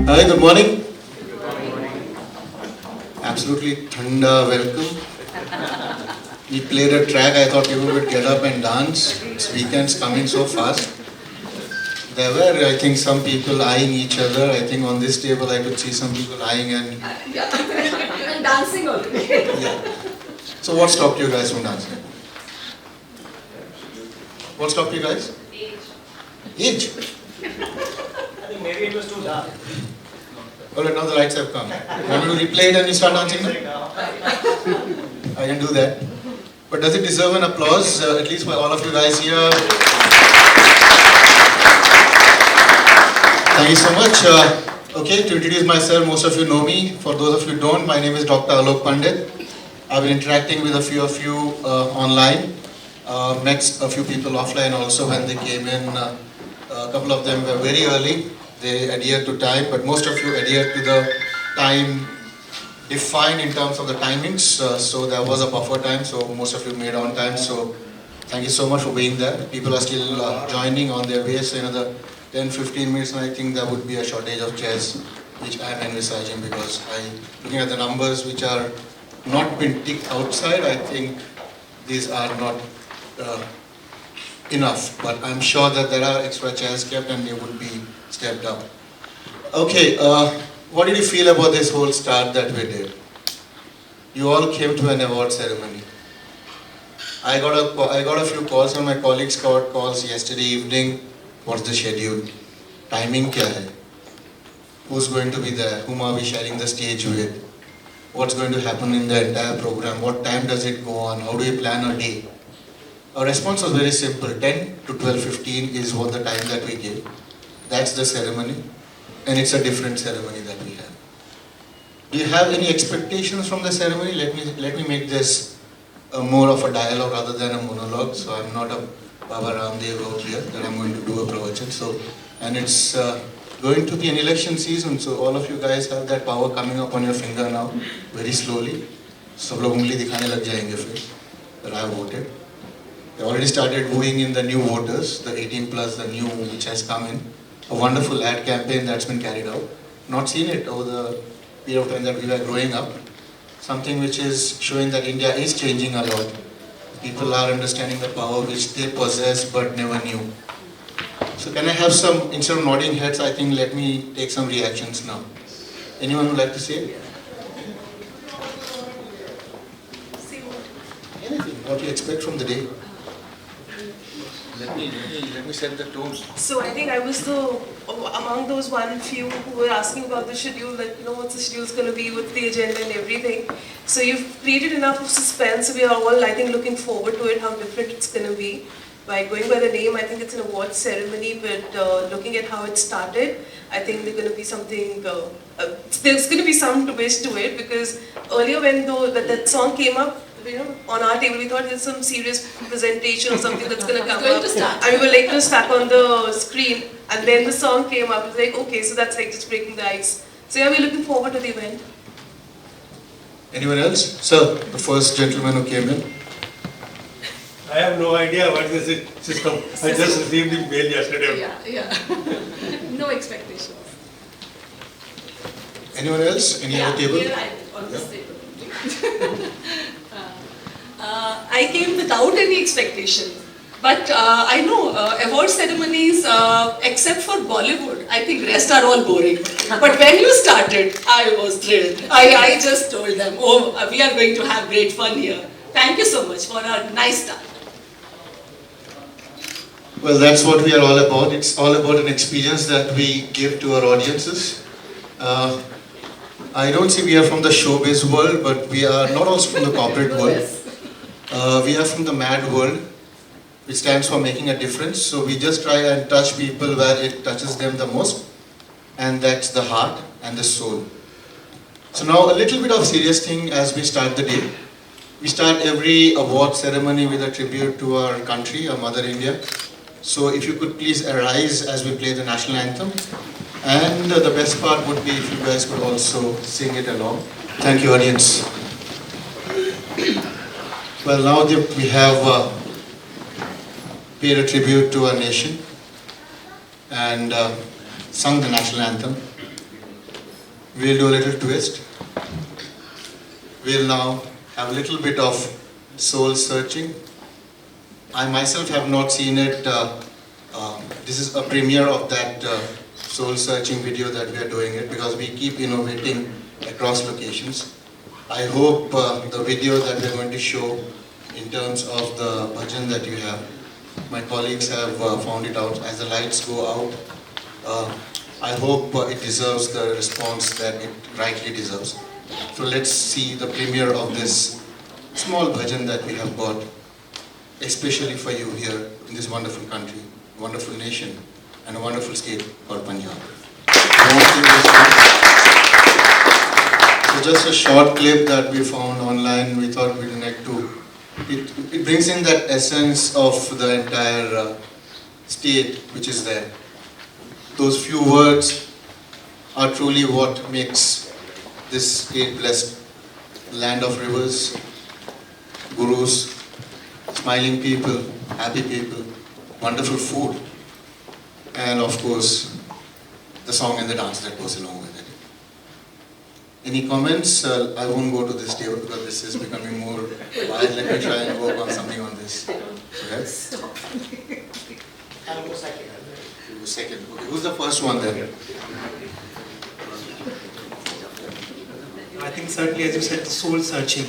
Hi, good morning. Absolutely thanda welcome. We played a track, I thought people would get up and dance. It's weekend's coming so fast. There were, I think, some people eyeing each other. I think on this table I could see some people eyeing and... Yeah, I'm dancing already. Yeah. So what stopped you guys from dancing? What stopped you guys? Age? I think maybe it was too dark. Alright, now the lights have come. Want me to replay it and you start dancing now? I can do that. But does it deserve an applause, at least by all of you guys here? Thank you so much. Okay, to introduce myself, most of you know me. For those of you who don't, my name is Dr. Alok Pandit. I've been interacting with a few of you online. Met a few people offline also when they came in. A couple of them were very early. They adhered to time, but most of you adhered to the time defined in terms of the timings. So there was a buffer time, so most of you made on time. So thank you so much for being there. People are still joining on their way. So another 10-15 minutes, and I think there would be a shortage of chairs, which I am envisaging because looking at the numbers which are not been ticked outside, I think these are not enough. But I'm sure that there are extra chairs kept and they would be stepped up. Okay, what did you feel about this whole start that we did? You all came to an award ceremony. I got a few calls from my colleagues, got calls yesterday evening. What's the schedule? Timing kya hai? Who's going to be there? Whom are we sharing the stage with? What's going to happen in the entire program? What time does it go on? How do we plan a day? Our response was very simple. 10 to 12:15 is what the time that we gave. That's the ceremony, and it's a different ceremony that we have. Do you have any expectations from the ceremony? Let me make this more of a dialogue rather than a monologue. So I'm not a Baba Ramdev out here that I'm going to do a pravachan. So, and it's going to be an election season. So all of you guys have that power coming up on your finger now, very slowly. So log ungli dikhane lag jayenge fir that I have voted. They already started wooing in the new voters, the 18 plus, the new which has come in. A wonderful ad campaign that's been carried out. Not seen it over the period of time that we were growing up. Something which is showing that India is changing a lot. People are understanding the power which they possess but never knew. So can I have some, instead of nodding heads, I think let me take some reactions now. Anyone would like to say? Anything, what you expect from the day? Let me set the tone. So I think I was among those few who were asking about the schedule, like, what's the schedule's going to be, what's the agenda and everything. So you've created enough of suspense. We are all, I think, looking forward to it, how different it's going to be. By going by the name, I think it's an award ceremony, but looking at how it started, I think there's going to be something, there's going to be some twist to it, because earlier when that song came up, on our table, we thought there's some serious presentation or something that's going to come up. And we were like, stuck on the screen. And then the song came up. It was like, okay, so that's like just breaking the ice. So yeah, we're looking forward to the event. Anyone else? Sir, the first gentleman who came in. I have no idea what is the system. I just received the mail yesterday. Yeah. No expectations. Anyone else? Any other table? Here I am, on this table. I came without any expectation. But I know award ceremonies, except for Bollywood, I think rest are all boring. But when you started, I was thrilled. I just told them, oh, we are going to have great fun here. Thank you so much for a nice start. Well, that's what we are all about. It's all about an experience that we give to our audiences. I don't say we are from the showbiz world, but we are not also from the corporate world. We are from the MAD world, which stands for making a difference. So we just try and touch people where it touches them the most, and that's the heart and the soul. So now a little bit of serious thing as we start the day. We start every award ceremony with a tribute to our country, our mother India. So if you could please arise as we play the national anthem. And the best part would be if you guys could also sing it along. Thank you, audience. Well, now that we have paid a tribute to our nation and sung the national anthem, we'll do a little twist. We'll now have a little bit of soul searching. I myself have not seen it. This is a premiere of that soul searching video that we are doing it, because we keep innovating across locations. I hope the video that we are going to show in terms of the bhajan that you have, my colleagues have found it out as the lights go out. I hope it deserves the response that it rightly deserves. So let's see the premiere of this small bhajan that we have got, especially for you here in this wonderful country, wonderful nation, and a wonderful state called Punjab. So just a short clip that we found online, we thought we'd like to, it brings in that essence of the entire state which is there. Those few words are truly what makes this state blessed. Land of rivers, gurus, smiling people, happy people, wonderful food, and of course, the song and the dance that goes along with it. Any comments? I won't go to this table because this is becoming more wild. Let me try and work on something on this. Okay? I'll go second. You go second. Okay, who's the first one then? I think certainly, as you said, soul searching.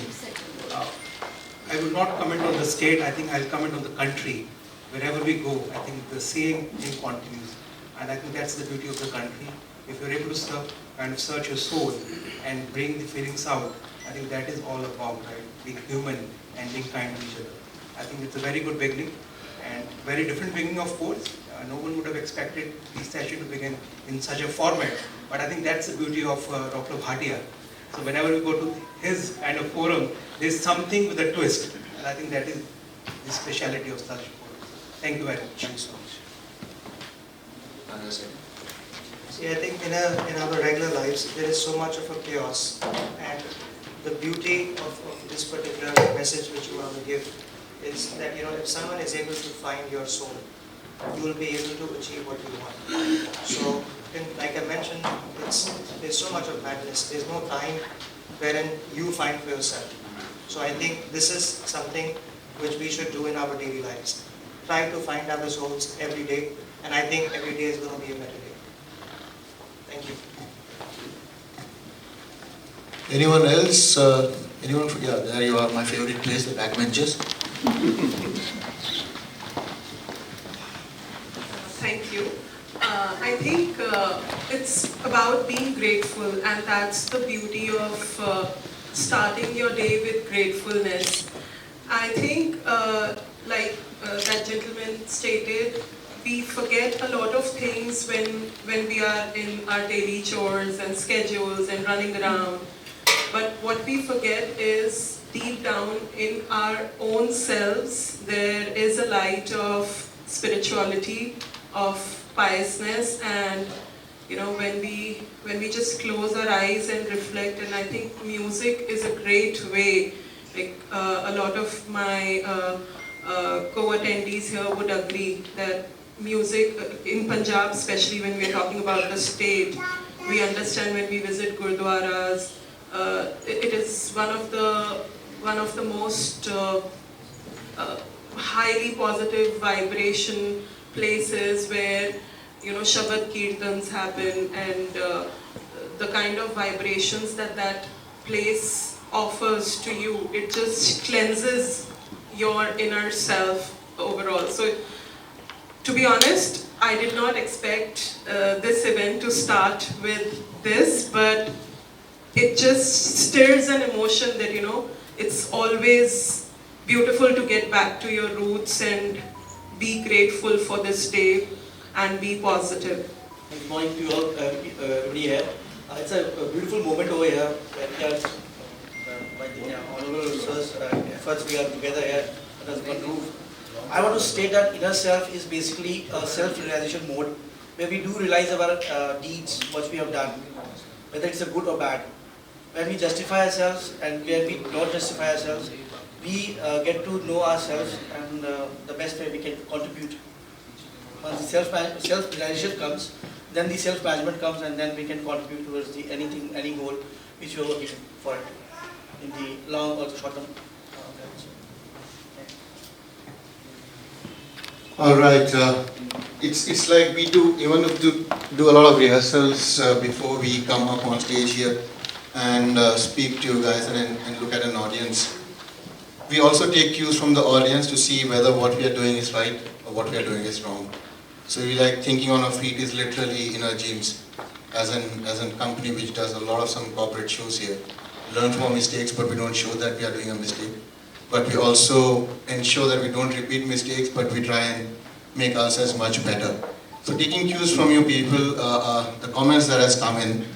I will not comment on the state. I think I'll comment on the country. Wherever we go, I think the same thing continues. And I think that's the beauty of the country. If you're able to kind of search your soul and bring the feelings out, I think that is all about, right? Being human and being kind to each other. I think it's a very good beginning and very different beginning, of course. No one would have expected this session to begin in such a format. But I think that's the beauty of Dr. Bhatia. So whenever we go to his kind of forum, there's something with a twist. And I think that is the speciality of such forums. Thank you very much. Thanks so much. See, I think in our regular lives, there is so much of a chaos, and the beauty of this particular message which you want to give is that, if someone is able to find your soul, you will be able to achieve what you want. So, like I mentioned, there's so much of madness. There's no time wherein you find for yourself. So I think this is something which we should do in our daily lives. Try to find our souls every day, and I think every day is going to be a better day. Thank you. Anyone else? Anyone? Yeah, there you are, my favorite place, the backbenches. Thank you. I think it's about being grateful, and that's the beauty of starting your day with gratefulness. I think, like that gentleman stated, we forget a lot of things when we are in our daily chores and schedules and running around. But what we forget is deep down in our own selves, there is a light of spirituality, of piousness, and when we just close our eyes and reflect. And I think music is a great way. Like a lot of my co-attendees here would agree that music in Punjab, especially when we're talking about the state, we understand when we visit gurdwaras, it is one of the most highly positive vibration places where Shabad Kirtans happen, and the kind of vibrations that place offers to you, it just cleanses your inner self overall. So to be honest, I did not expect this event to start with this, but it just stirs an emotion that, it's always beautiful to get back to your roots and be grateful for this day and be positive. Good morning to you all, everybody here. It's a beautiful moment over here where we are, by the honorable sirs' efforts, we are together here under one roof. I want to state that inner self is basically a self-realization mode where we do realize our deeds, what we have done, whether it's a good or bad. When we justify ourselves and where we don't justify ourselves, we get to know ourselves and the best way we can contribute. Once the self-realization comes, then the self-management comes, and then we can contribute towards the anything, any goal which we are working for it in the long or the short term. All right. It's like we do, even if do a lot of rehearsals before we come up on stage here and speak to you guys and look at an audience. We also take cues from the audience to see whether what we are doing is right or what we are doing is wrong. So we like thinking on our feet is literally in our genes. As a company which does a lot of some corporate shows here, learn from our mistakes, but we don't show that we are doing a mistake. But we also ensure that we don't repeat mistakes, but we try and make ourselves much better. So taking cues from you people, the comments that has come in,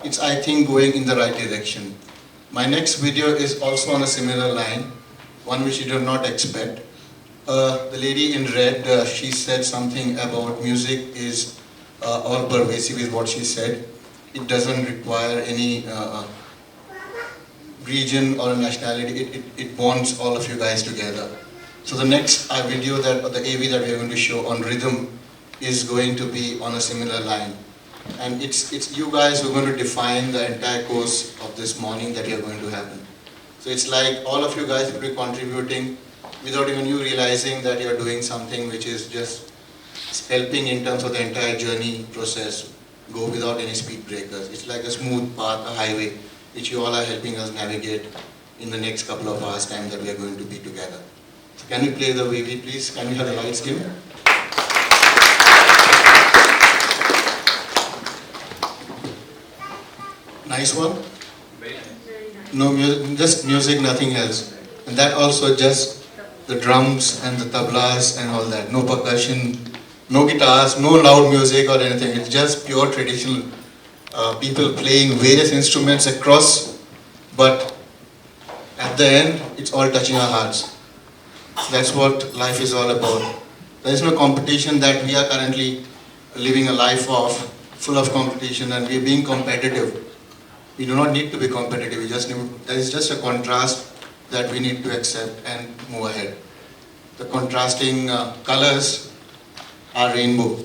it's I think going in the right direction. My next video is also on a similar line, one which you do not expect. The lady in red, she said something about music is all pervasive is what she said. It doesn't require any region or nationality, it bonds all of you guys together. So the next video that, or the AV that we are going to show on rhythm is going to be on a similar line. And it's you guys who are going to define the entire course of this morning that are going to happen. So it's like all of you guys will be contributing without even you realizing that you're doing something which is just helping in terms of the entire journey process go without any speed breakers. It's like a smooth path, a highway, which you all are helping us navigate in the next couple of hours time that we are going to be together. So can we play the VV please? Can we have the lights dim? Nice one? No music, just music, nothing else. And that also just the drums and the tablas and all that. No percussion, no guitars, no loud music or anything. It's just pure traditional people playing various instruments across, but at the end, it's all touching our hearts. That's what life is all about. There is no competition that we are currently living a life of, full of competition, and we are being competitive. We do not need to be competitive. There is just a contrast that we need to accept and move ahead. The contrasting colors are rainbow.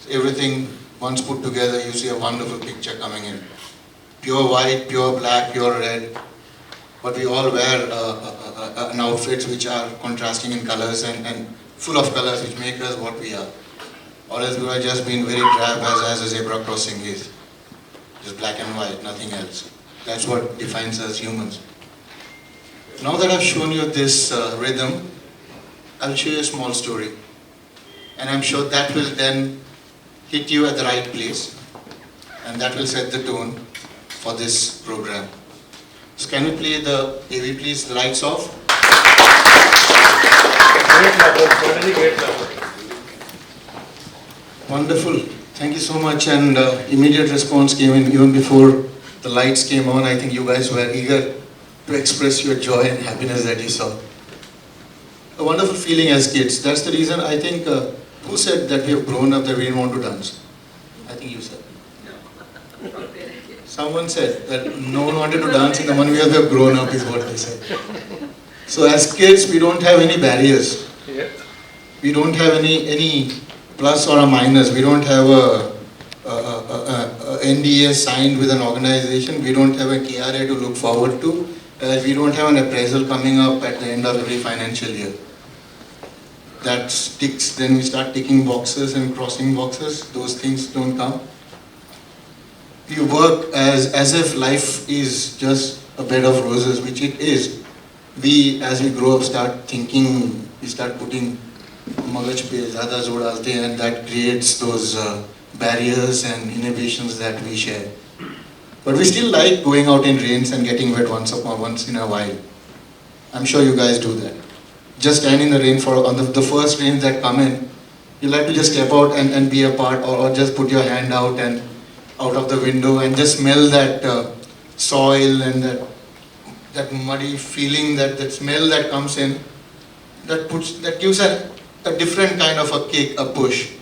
So everything once put together, you see a wonderful picture coming in. Pure white, pure black, pure red. But we all wear an outfits which are contrasting in colors and full of colors which make us what we are. Or else we are just being very drab as a zebra crossing is. Just black and white, nothing else. That's what defines us humans. Now that I've shown you this rhythm, I'll show you a small story. And I'm sure that will then hit you at the right place. And that will set the tone for this program. So can we play the AV please, the lights off? Wonderful. Thank you so much, and immediate response came in even before the lights came on. I think you guys were eager to express your joy and happiness that you saw. A wonderful feeling as kids. That's the reason I think, who said that we have grown up that we didn't want to dance? I think you said. Someone said that no one wanted to dance in the one we have grown up is what they said. So as kids, we don't have any barriers. We don't have any plus or a minus. We don't have a NDA signed with an organization. We don't have a KRA to look forward to. We don't have an appraisal coming up at the end of every financial year. That sticks, then we start ticking boxes and crossing boxes. Those things don't come. We work as if life is just a bed of roses, which it is. We, as we grow up, start thinking, we start putting magaj pe zyada zor dalte hain, and that creates those barriers and inhibitions that we share. But we still like going out in rains and getting wet once in a while. I'm sure you guys do that. Just stand in the rain on the first rains that come in. You like to just step out and be a part, or just put your hand out and out of the window and just smell that soil and that muddy feeling, that smell that comes in. That gives a different kind of a kick, a push.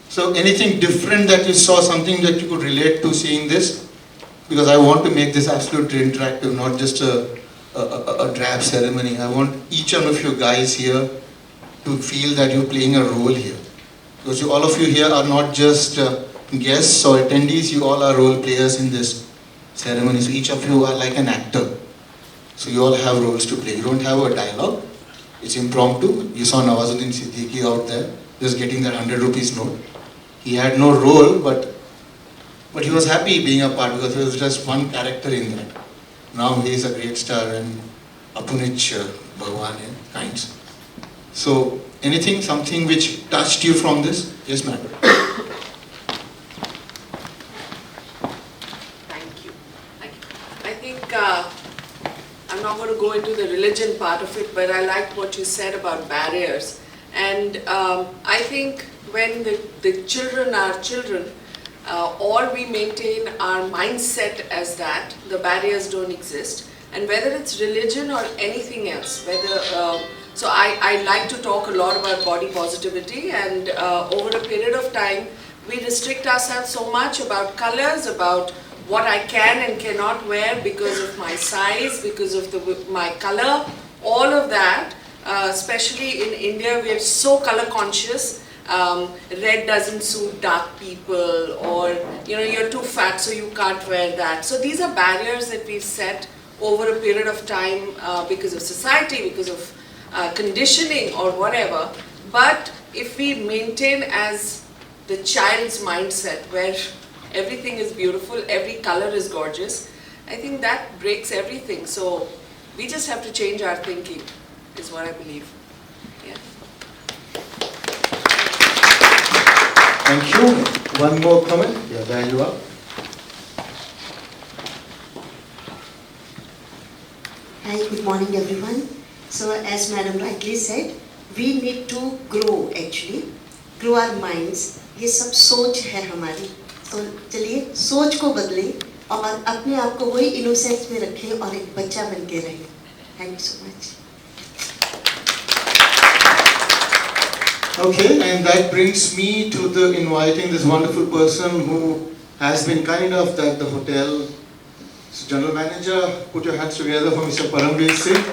So anything different that you saw, something that you could relate to seeing this? Because I want to make this absolutely interactive, not just a drab ceremony. I want each one of you guys here to feel that you're playing a role here. Because all of you here are not just guests or attendees, you all are role players in this ceremony. So each of you are like an actor. So you all have roles to play. You don't have a dialogue. It's impromptu. You saw Nawazuddin Siddiqui out there just getting that 100 rupees note. He had no role, but he was happy being a part because he was just one character in that. Now he is a great star and Apunich Bhagwan and kinds. So anything, something which touched you from this? Yes, madam. Thank you. I think I'm not going to go into the religion part of it, but I liked what you said about barriers. And I think when the children are children, or we maintain our mindset as that, the barriers don't exist. And whether it's religion or anything else, so I like to talk a lot about body positivity, and over a period of time, we restrict ourselves so much about colors, about what I can and cannot wear because of my size, because of my color, all of that. Especially in India, we are so color conscious. Red doesn't suit dark people, or you're too fat so you can't wear that. So these are barriers that we've set over a period of time because of society, because of conditioning or whatever. But if we maintain as the child's mindset where everything is beautiful, every color is gorgeous, I think that breaks everything. So we just have to change our thinking, is what I believe. Yeah. Thank you. One more comment? Yeah, there you are. Hi, good morning everyone. So as Madam rightly said, we need to grow actually, grow our minds. ये सब सोच है हमारी, तो चलिए सोच को बदलें और अपने आप को वही इनोसेंस में रखें और एक बच्चा बन के रहें. Thank you so much. Okay, and that brings me to the inviting this wonderful person who has been kind of the hotel general manager. Put your hands together for Mr. Paramveer Singh.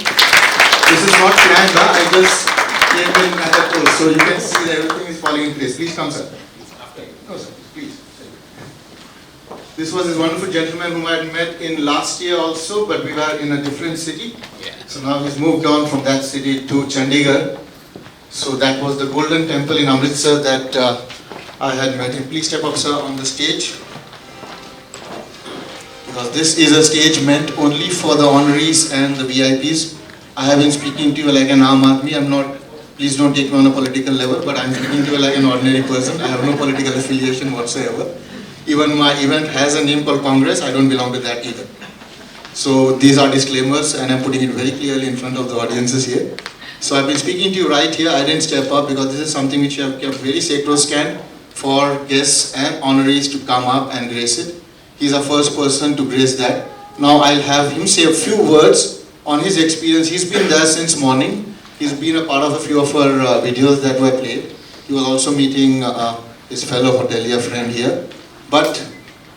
This is not planned, I just came in at a close, so you can see that everything is falling in place. Please come, sir. No, sir, please. This was this wonderful gentleman whom I had met in last year also, but we were in a different city. Yeah. So now he's moved on from that city to Chandigarh. So that was the Golden Temple in Amritsar that I had met him. Please step up, sir, on the stage. Because this is a stage meant only for the honorees and the VIPs. I have been speaking to you like an Aam Aadmi. I'm not, please don't take me on a political level, but I'm speaking to you like an ordinary person. I have no political affiliation whatsoever. Even my event has a name called Congress. I don't belong to that either. So these are disclaimers, and I'm putting it very clearly in front of the audiences here. So I've been speaking to you right here. I didn't step up because this is something which you have kept very sacrosanct for guests and honorees to come up and grace it. He's our first person to grace that. Now I'll have him say a few words on his experience. He's been there since morning. He's been a part of a few of our videos that were played. He was also meeting his fellow hotelier friend here. But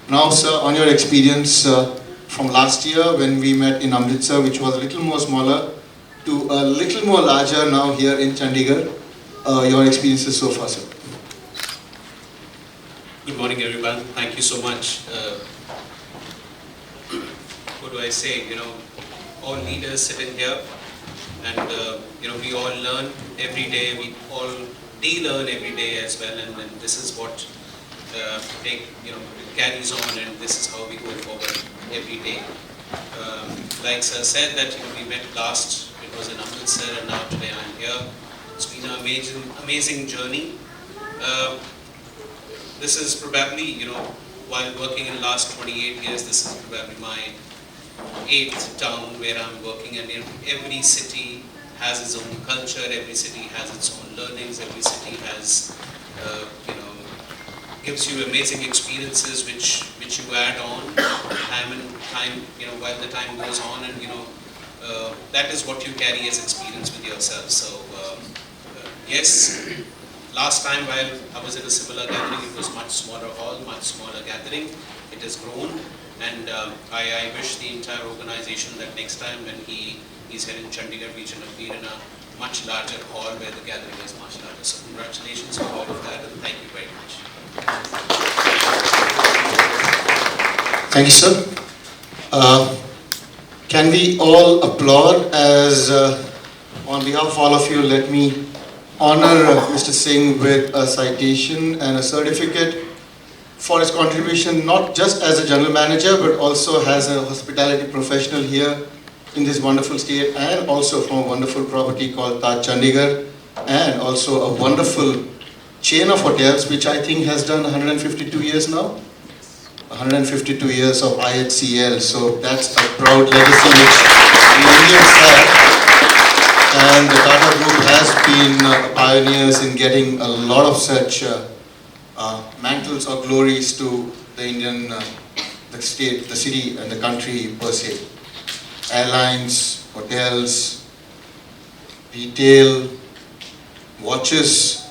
now, sir, on your experience from last year when we met in Amritsar, which was a little more smaller, to a little more larger now here in Chandigarh, your experiences so far, sir. Good morning, everyone. Thank you so much. What do I say? All leaders sitting here, and we all learn every day. They learn every day as well, and this is what carries on, and this is how we go forward every day. Like sir said that we met last. It was in Amritsar, and now today I'm here. It's been an amazing journey. This is probably, while working in the last 28 years, this is probably my 8th town where I'm working, and every city has its own culture, every city has its own learnings, every city has, gives you amazing experiences which you add on time, while the time goes on, and that is what you carry as experience with yourself. So yes, last time while I was in a similar gathering, it was much smaller hall, much smaller gathering. It has grown, and I wish the entire organization that next time when he's here in Chandigarh, we should appear in a much larger hall where the gathering is much larger. So congratulations on all of that, and thank you very much. Thank you, sir. Uh, can we all applaud as, on behalf of all of you, let me honor Mr. Singh with a citation and a certificate for his contribution not just as a general manager but also as a hospitality professional here in this wonderful state, and also from a wonderful property called Taj Chandigarh, and also a wonderful chain of hotels which I think has done 152 years now. 152 years of IHCL, so that's a proud legacy which the Indians have. And the Tata Group has been pioneers in getting a lot of such mantles or glories to the Indian, the state, the city and the country per se. Airlines, hotels, retail, watches,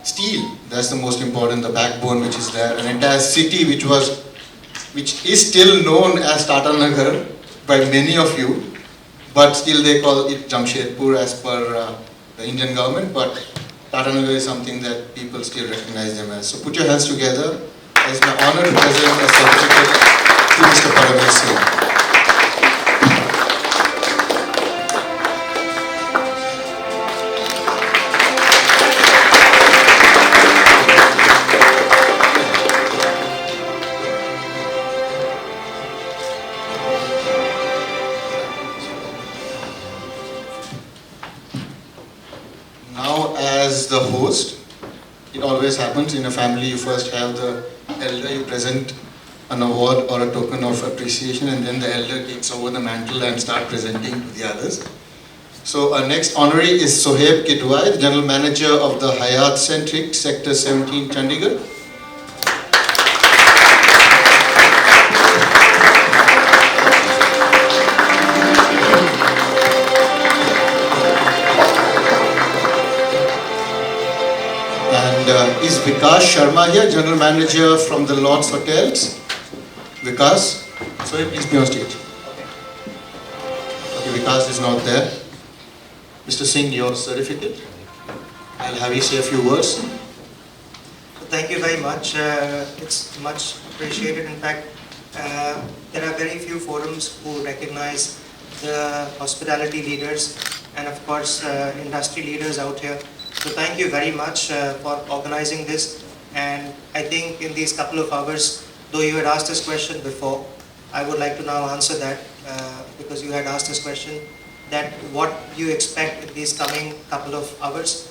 steel, that's the most important, the backbone which is there. An entire city which is still known as Tata Nagar by many of you, but still they call it Jamshedpur as per the Indian government, but Tata Nagar is something that people still recognize them as. So put your hands together. It's my honor to present a certificate to Mr. Paramir Singh. Now, as the host, it always happens in a family, you first have the elder, you present an award or a token of appreciation, and then the elder takes over the mantle and start presenting to the others. So our next honoree is Sohaib Kidwai, the General Manager of the Hayat Centric, Sector 17, Chandigarh. Is Vikas Sharma here, General Manager from the Lords Hotels? Vikas, sorry, please be on stage. Okay, Vikas is not there. Mr. Singh, your certificate. I'll have you say a few words. Thank you very much. It's much appreciated. In fact, there are very few forums who recognize the hospitality leaders and of course industry leaders out here. So thank you very much for organizing this, and I think in these couple of hours, though you had asked this question before, I would like to now answer that because you had asked this question, that what you expect in these coming couple of hours.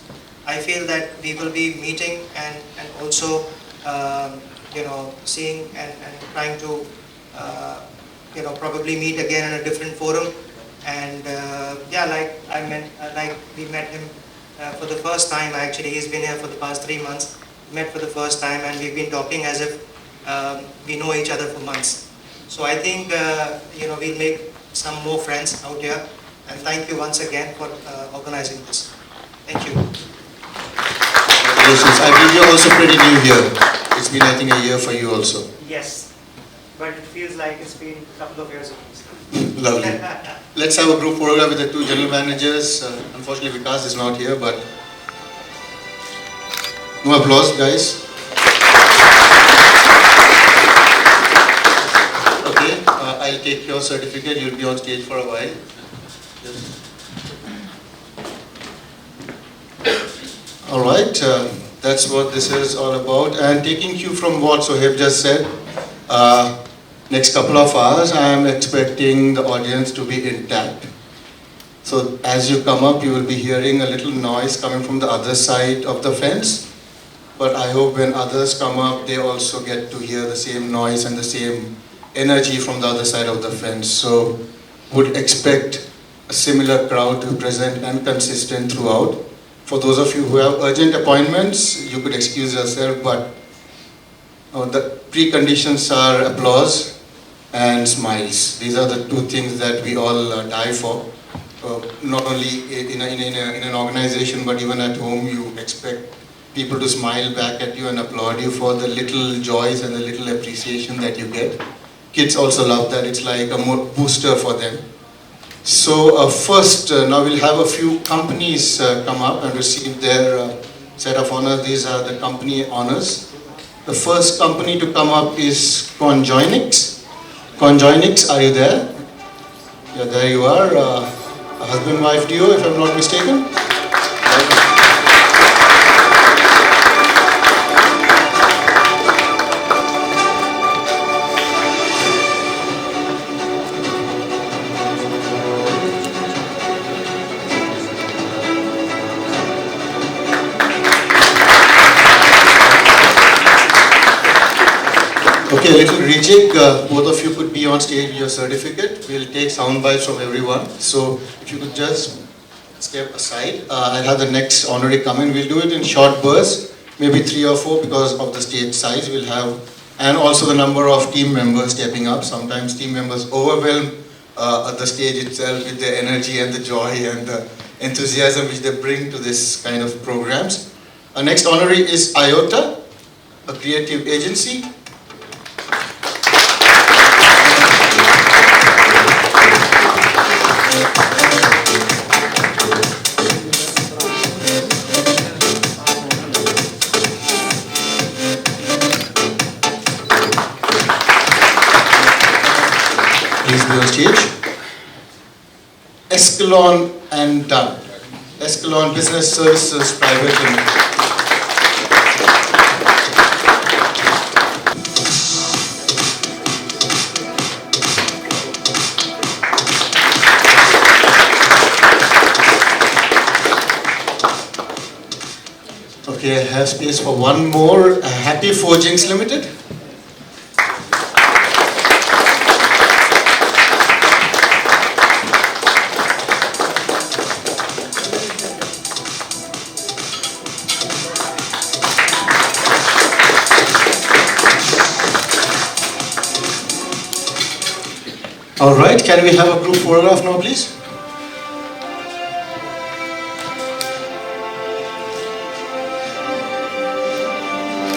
I feel that we will be meeting and also seeing and trying to probably meet again in a different forum, and like we met him for the first time. Actually, he's been here for the past 3 months, met for the first time, and we've been talking as if we know each other for months. So I think we'll make some more friends out here, and thank you once again for organizing this. Thank you. Congratulations. I believe you're also pretty new here. It's been, I think, a year for you also. Yes, but it feels like it's been a couple of years ago. Lovely. Let's have a group photograph with the two general managers. Unfortunately, Vikas is not here, but no applause, guys. Okay, I'll take your certificate. You'll be on stage for a while. All right, that's what this is all about. And taking cue from what Sohaib just said, next couple of hours, I am expecting the audience to be intact. So as you come up, you will be hearing a little noise coming from the other side of the fence. But I hope when others come up, they also get to hear the same noise and the same energy from the other side of the fence. So would expect a similar crowd to be present and consistent throughout. For those of you who have urgent appointments, you could excuse yourself, but the preconditions are applause and smiles. These are the two things that we all die for. Not only in an organization, but even at home, you expect people to smile back at you and applaud you for the little joys and the little appreciation that you get. Kids also love that. It's like a more booster for them. So first, now we'll have a few companies come up and receive their set of honors. These are the company honors. The first company to come up is Conjoinix. Conjoinix, are you there? Yeah, there you are. A husband-wife duo, if I'm not mistaken. Okay, a little rejig. Both of you could be on stage with your certificate. We'll take sound bites from everyone. So if you could just step aside. I'll have the next honorary come in. We'll do it in short bursts, maybe 3 or 4 because of the stage size. We'll have, and also the number of team members stepping up. Sometimes team members overwhelm the stage itself with their energy and the joy and the enthusiasm which they bring to this kind of programs. Our next honorary is IOTA, a creative agency. Please be on stage. Escalon and Dunn. Escalon Business Services Private Limited. Okay, I have space for one more. Happy Forgings Limited. All right, can we have a group photograph now, please?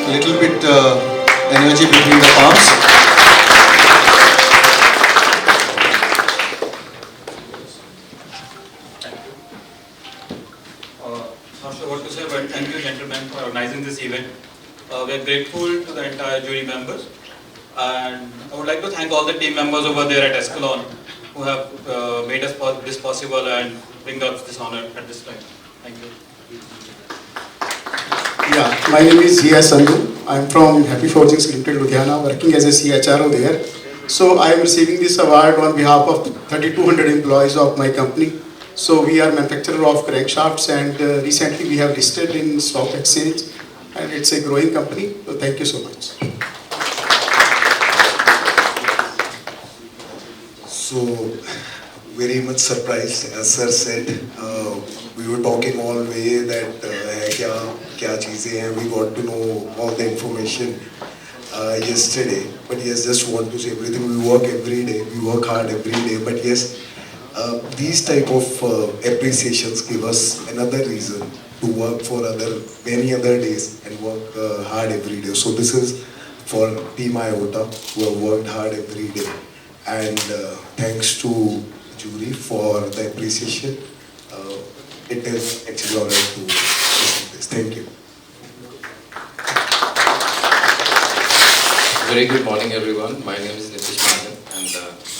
A little bit energy between the palms. Not sure what to say, but thank you, gentlemen, for organizing this event. We are grateful to the entire jury members, and I would like to thank all the team members over there at Escalon who have made this possible and bring us this honor at this time. Thank you. Yeah, my name is Zia Sandhu. I'm from Happy Forgings Limited, Ludhiana, working as a CHRO there. So I am receiving this award on behalf of 3,200 employees of my company. So we are manufacturer of crankshafts, and recently we have listed in stock exchange, and it's a growing company. So thank you so much. So, very much surprised, as sir said. We were talking all way that hai kya cheeze hain. We got to know all the information yesterday. But yes, just want to say everything. We work every day. We work hard every day. But yes, these type of appreciations give us another reason to work for many other days and work hard every day. So this is for Team IOTA who have worked hard every day. And thanks to jury for the appreciation. It is actually honored to listen to this. Thank you. Very good morning, everyone. My name is Nitish Madan, and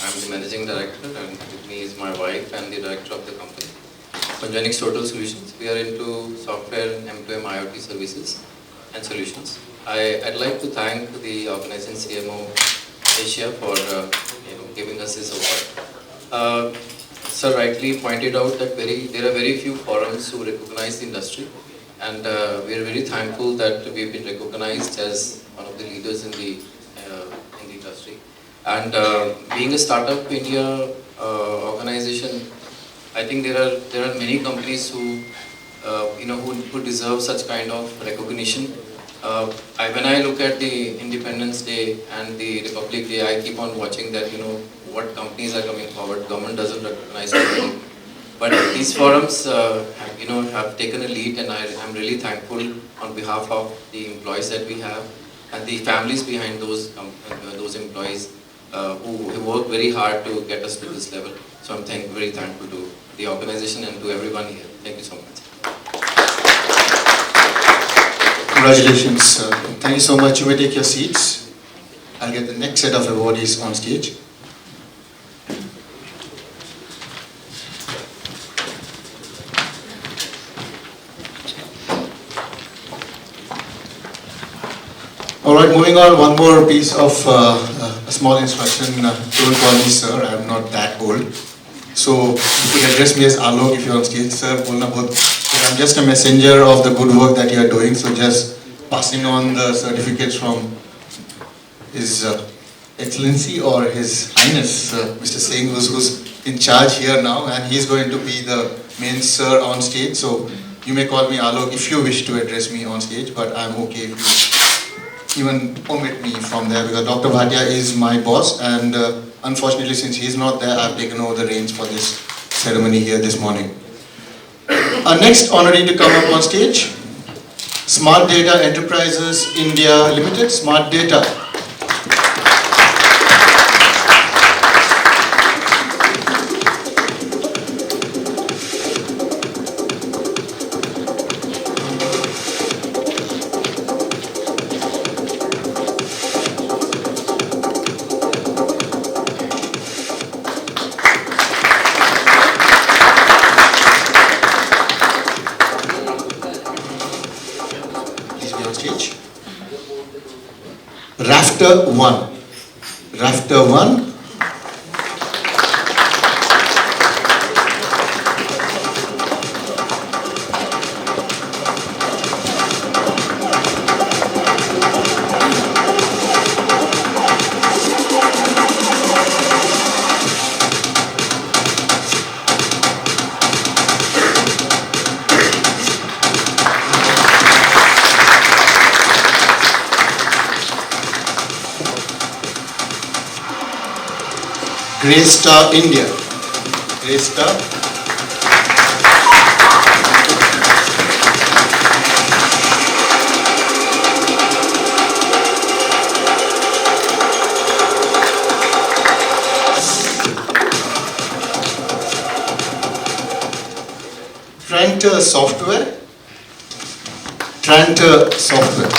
I'm the managing director, and with me is my wife and the director of the company, Punjab Total Solutions. We are into software and M2M IoT services and solutions. I'd like to thank the organizing CMO Asia for giving us this award. Sir rightly pointed out that there are very few forums who recognize the industry, and we are very thankful that we've been recognized as one of the leaders in the industry. And being a startup India organization, I think there are many companies who who deserve such kind of recognition. When I look at the Independence Day and the Republic Day, I keep on watching that what companies are coming forward. Government doesn't recognize them, but these forums have taken a lead, and I'm really thankful on behalf of the employees that we have and the families behind those employees who work very hard to get us to this level. So I'm very thankful to the organization and to everyone here. Thank you so much. Congratulations. Thank you so much. You may take your seats. I'll get the next set of awardees on stage. right, moving on, one more piece of a small instruction. Don't call me sir, I am not that old. So you could address me as Alok if you're on stage. Sir, bolna bahut. I'm just a messenger of the good work that you are doing. So just passing on the certificates from His Excellency or His Highness, Mr. Singh, who's in charge here now, and he's going to be the main sir on stage. So you may call me Alok if you wish to address me on stage, but I'm okay if you even omit me from there, because Dr. Bhatia is my boss, and unfortunately since he's not there, I've taken over the reins for this ceremony here this morning. Our next honoree to come up on stage, Smart Data Enterprises India Limited, Smart Data. Rafter 1. Rafter 1. Grey Star India. Grey Star. Tranter Software. Tranter Software.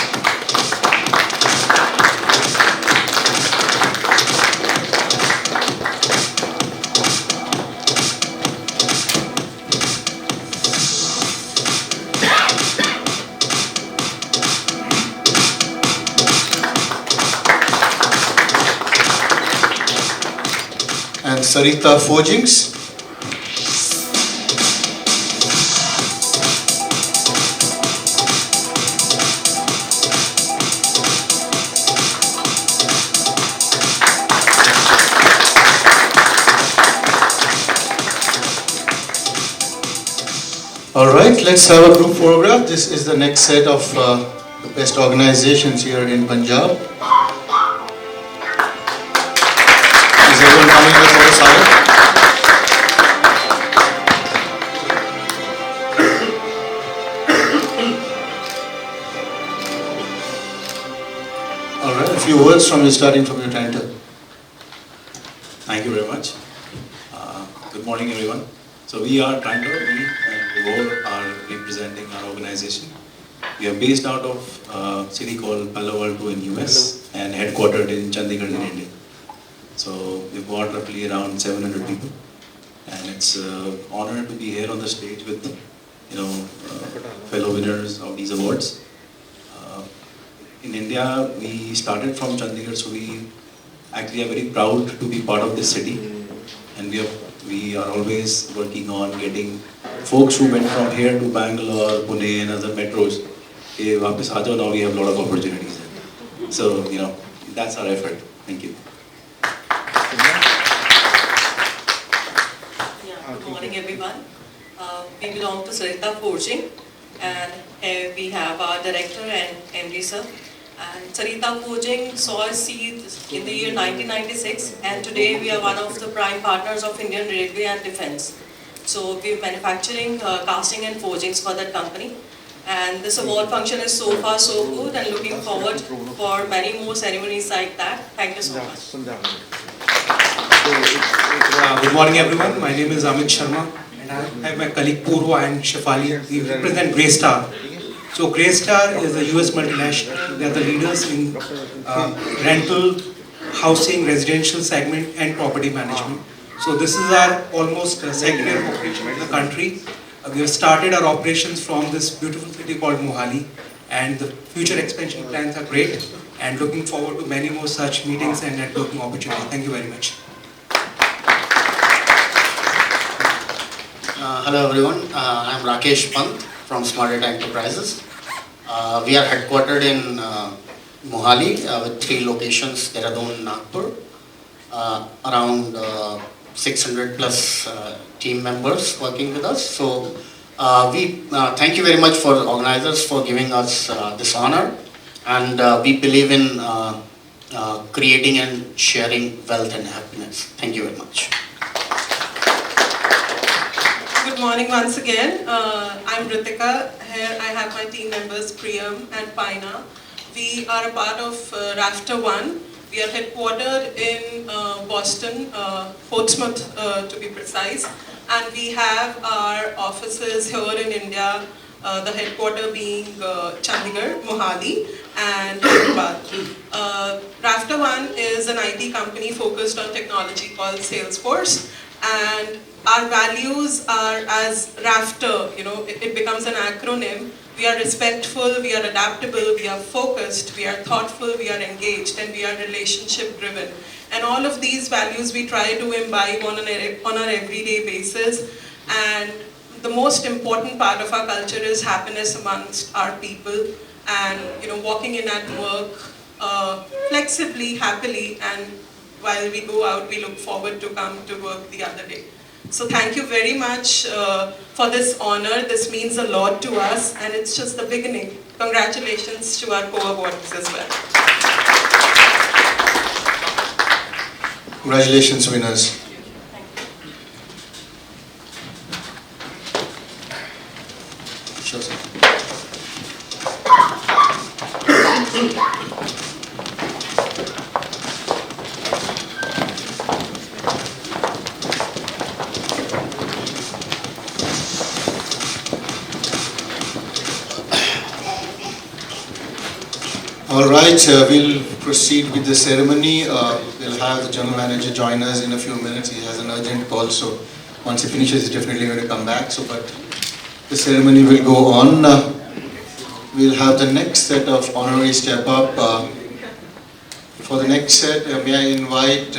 And Sarita Forgings. All right, let's have a group photograph. This is the next set of the best organizations here in Punjab. Is everyone coming to the photo side? All right, a few words from you, starting from your Tranter. Thank you very much. Good morning, everyone. So we are Tranter. We all are representing our organization. We are based out of a city called Palo Alto in US and headquartered in Chandigarh in India. So we've got roughly around 700 people, and it's an honor to be here on the stage with fellow winners of these awards. In India, we started from Chandigarh, so we actually are very proud to be part of this city, and we are always working on getting folks who went from here to Bangalore, Pune and other metros. Now we have a lot of opportunities. So, that's our effort. Thank you. Good morning, everyone. We belong to Sarita Forging, and here we have our director and MD sir. And Sarita Forging saw a seed in the year 1996, and today we are one of the prime partners of Indian Railway and Defence. So we're manufacturing casting and forgings for that company. And this award function is so far so good, and looking forward for many more ceremonies like that. Thank you so much. Good morning, everyone. My name is Amit Sharma, and I have my colleague Purva and Shefali. We represent Grey Star. So Grey Star is a US multinational. They are the leaders in rental, housing, residential segment and property management. So this is our almost second year of operation in the country. We have started our operations from this beautiful city called Mohali, and the future expansion plans are great. and looking forward to many more such meetings and networking opportunities. Thank you very much. Hello everyone, I'm Rakesh Pant from Smart Data Enterprises. We are headquartered in Mohali with 3 locations, Dehradun, Nagpur. Around 600 plus team members working with us. So we thank you very much for the organizers for giving us this honor, and we believe in creating and sharing wealth and happiness. Thank you very much. Good morning once again. I'm Ritika. Here I have my team members Priyam and Paina. We are a part of Rafter One. We are headquartered in Boston, Portsmouth to be precise, and we have our offices here in India, the headquarter being Chandigarh, Mohali and Hyderabad. Rafter One is an IT company focused on technology called Salesforce, and our values are as Rafter, it becomes an acronym. We are respectful, we are adaptable, we are focused, we are thoughtful, we are engaged, and we are relationship driven. And all of these values we try to imbibe on our everyday basis. And the most important part of our culture is happiness amongst our people, and walking in at work flexibly, happily, and while we go out, we look forward to come to work the other day. So thank you very much for this honor. This means a lot to us, and it's just the beginning. Congratulations to our co-awardees as well. Congratulations, winners. Sure, sir. All right, we'll proceed with the ceremony. We'll have the general manager join us in a few minutes. He has an urgent call, so once he finishes, he's definitely going to come back. So, but the ceremony will go on. We'll have the next set of honorary step up. For the next set, may I invite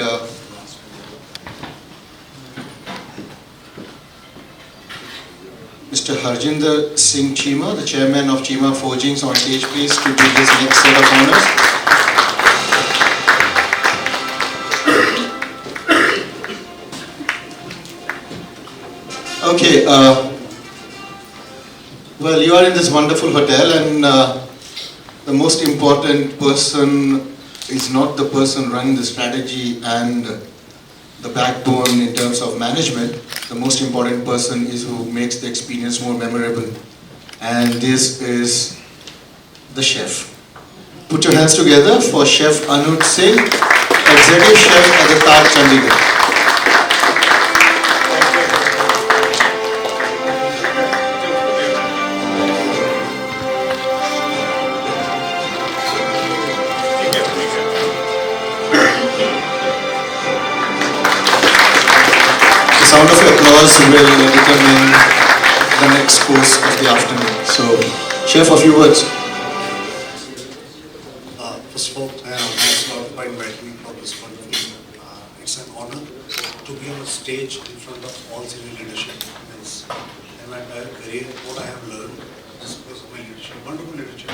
Mr. Harjinder Singh Chima, the chairman of Chima Forgings, on stage, please, to do this next set of honors. Okay, well, you are in this wonderful hotel, and the most important person is not the person running the strategy and the backbone in terms of management. The most important person is who makes the experience more memorable, and this is the chef. Put your hands together for Chef Anuj Singh, Executive Chef at the Taj Chandigarh. The sound of applause will determine the next course of the afternoon. So, Chef, a few words. First of all, thanks a lot for inviting me for this wonderful. It's an honor to be on a stage in front of all senior leadership. In my entire career, what I have learned is because of my leadership, wonderful leadership.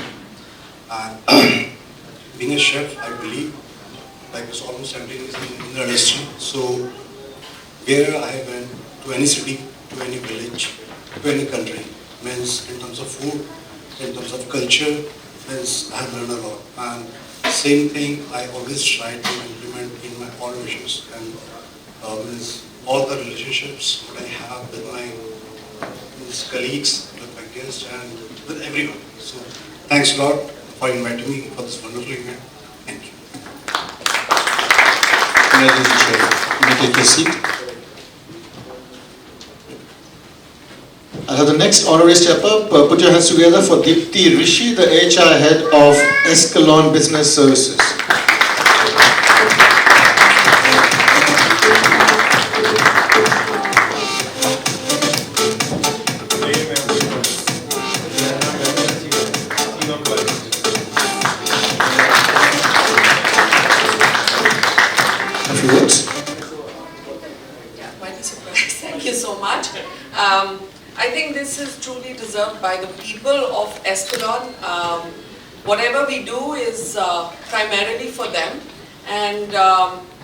And being a chef, I believe, like it's almost 17 years in the industry. So, where I went, to any city, to any village, to any country, means in terms of food, in terms of culture, means I have learned a lot. And same thing I always try to implement in my all missions, and means all the relationships that I have with my colleagues, with my guests, and with everyone. So thanks a lot for inviting me for this wonderful event. Thank you. Congratulations, Chef. You may take your seat. I'll have the next honorary step up. Put your hands together for Deepti Rishi, the HR head of Escalon Business Services. truly deserved by the people of Escalon. Whatever we do is primarily for them, and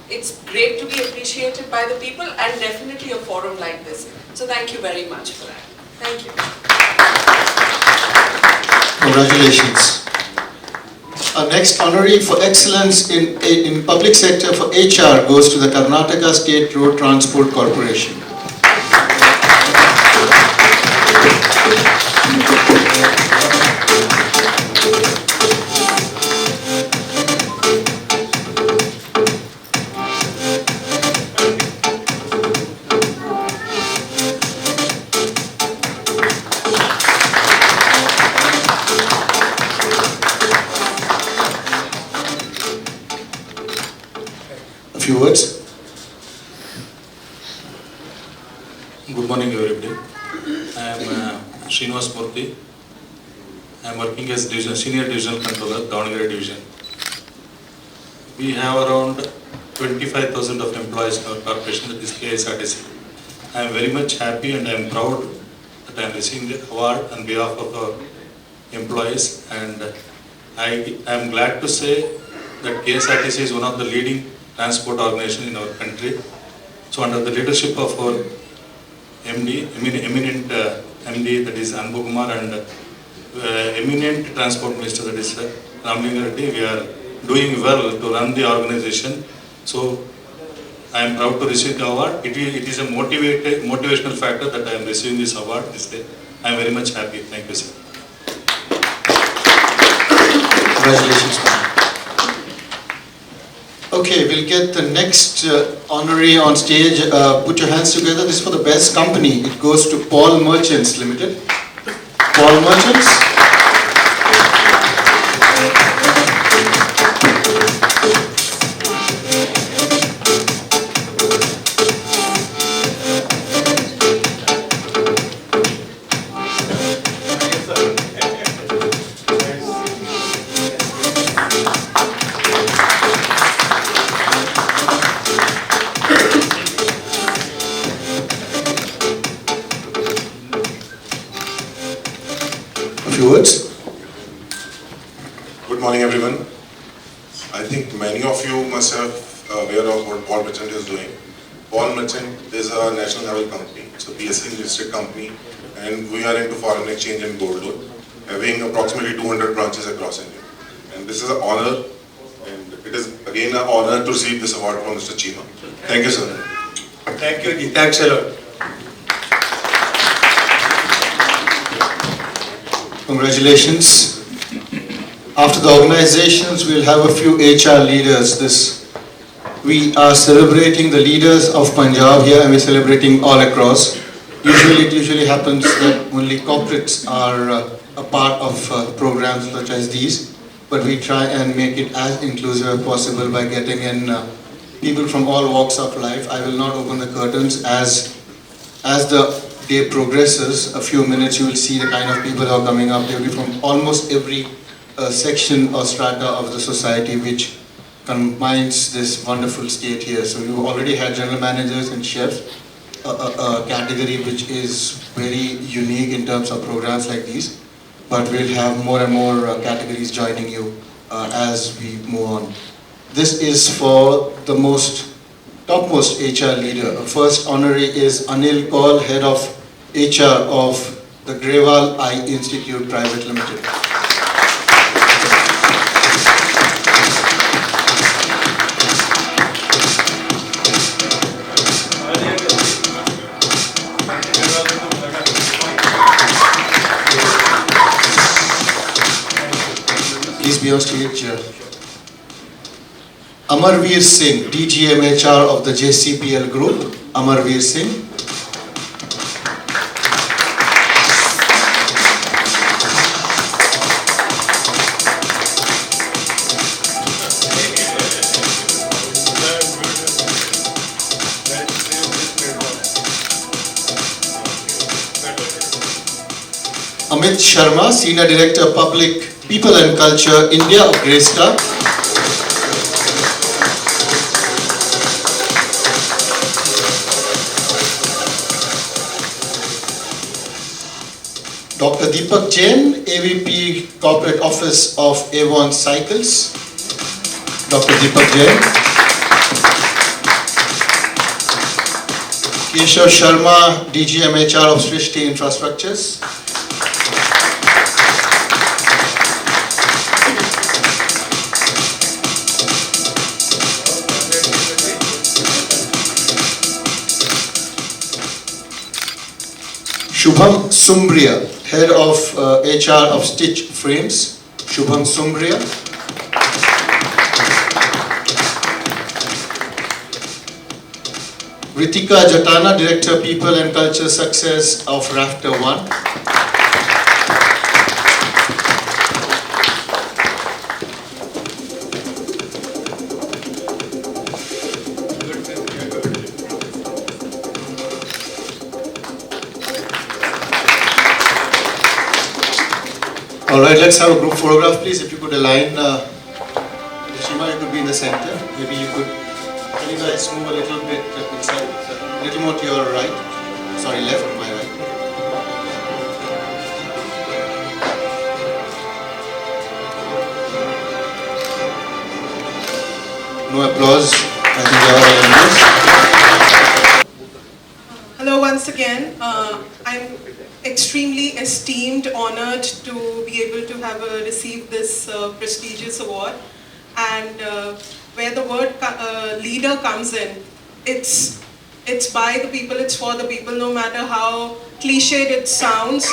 it's great to be appreciated by the people, and definitely a forum like this. So thank you very much for that. Thank you. Congratulations. Our next honoree for excellence in public sector for HR goes to the Karnataka State Road Transport Corporation. A few words. Good morning, everybody. I am Srinivas Murthy. I am working as Senior Divisional Controller, Davangere Division. We have around 25,000 of employees in our corporation, that is KSRTC. I am very much happy and I am proud that I am receiving the award on behalf of our employees, and I am glad to say that KSRTC is one of the leading transport organization in our country. So under the leadership of our MD, eminent MD, that is Anbu Kumar, and eminent transport minister, that is Ramlinga Reddy, we are doing well to run the organization. So I am proud to receive the award. It is a motivational factor that I am receiving this award this day. I am very much happy. Thank you, sir. Congratulations, ma'am. Okay, we'll get the next honoree on stage. Put your hands together. This is for the best company. It goes to Paul Merchants Limited. Paul Merchants. Words. Good morning, everyone. I think many of you must have aware of what Paul Merchant is doing. Paul Merchant is a national level company. It's a PSC listed company, and we are into foreign exchange and gold loan, having approximately 200 branches across India. And this is an honor, and it is again an honor to receive this award from Mr. Chima. Thank you, sir. Thank you, Ji. Thanks a lot. Congratulations. After the organizations, we'll have a few HR leaders. We are celebrating the leaders of Punjab here, and we're celebrating all across. It usually happens that only corporates are a part of programs such as these, but we try and make it as inclusive as possible by getting in people from all walks of life. I will not open the curtains. As the day progresses, a few minutes, you will see the kind of people who are coming up. They will be from almost every section or strata of the society, which combines this wonderful state here. So you already had general managers and chefs, a category which is very unique in terms of programs like these. But we'll have more and more categories joining you as we move on. This is for the topmost HR leader. First honoree is Anil Kaul, head of HR of the Grewal Eye Institute Private Limited. Please be on stage. Amarveer Singh, DGMHR of the JCPL Group. Amarveer Singh. Amit Sharma, Senior Director Public People and Culture, India of Greystar. Dr. Deepak Jain, AVP Corporate Office of Avon Cycles. Dr. Deepak Jain. Keshav Sharma, DGMHR of Srishti Infrastructures. Shubham Sumbria, Head of HR of Stitch Frames. Shubham Sumbria. Ritika Jatana, Director People and Culture Success of Rafter One. All right, let's have a group photograph, please. If you could align, Shima, you could be in the center. Maybe you could, can you guys move a little bit inside, a little more to your right. Sorry, left, my right. No applause. I think they are all in. Hello once again. I'm extremely esteemed, honored to be able to have received this prestigious award. And where the word leader comes in, it's by the people, it's for the people, no matter how cliched it sounds.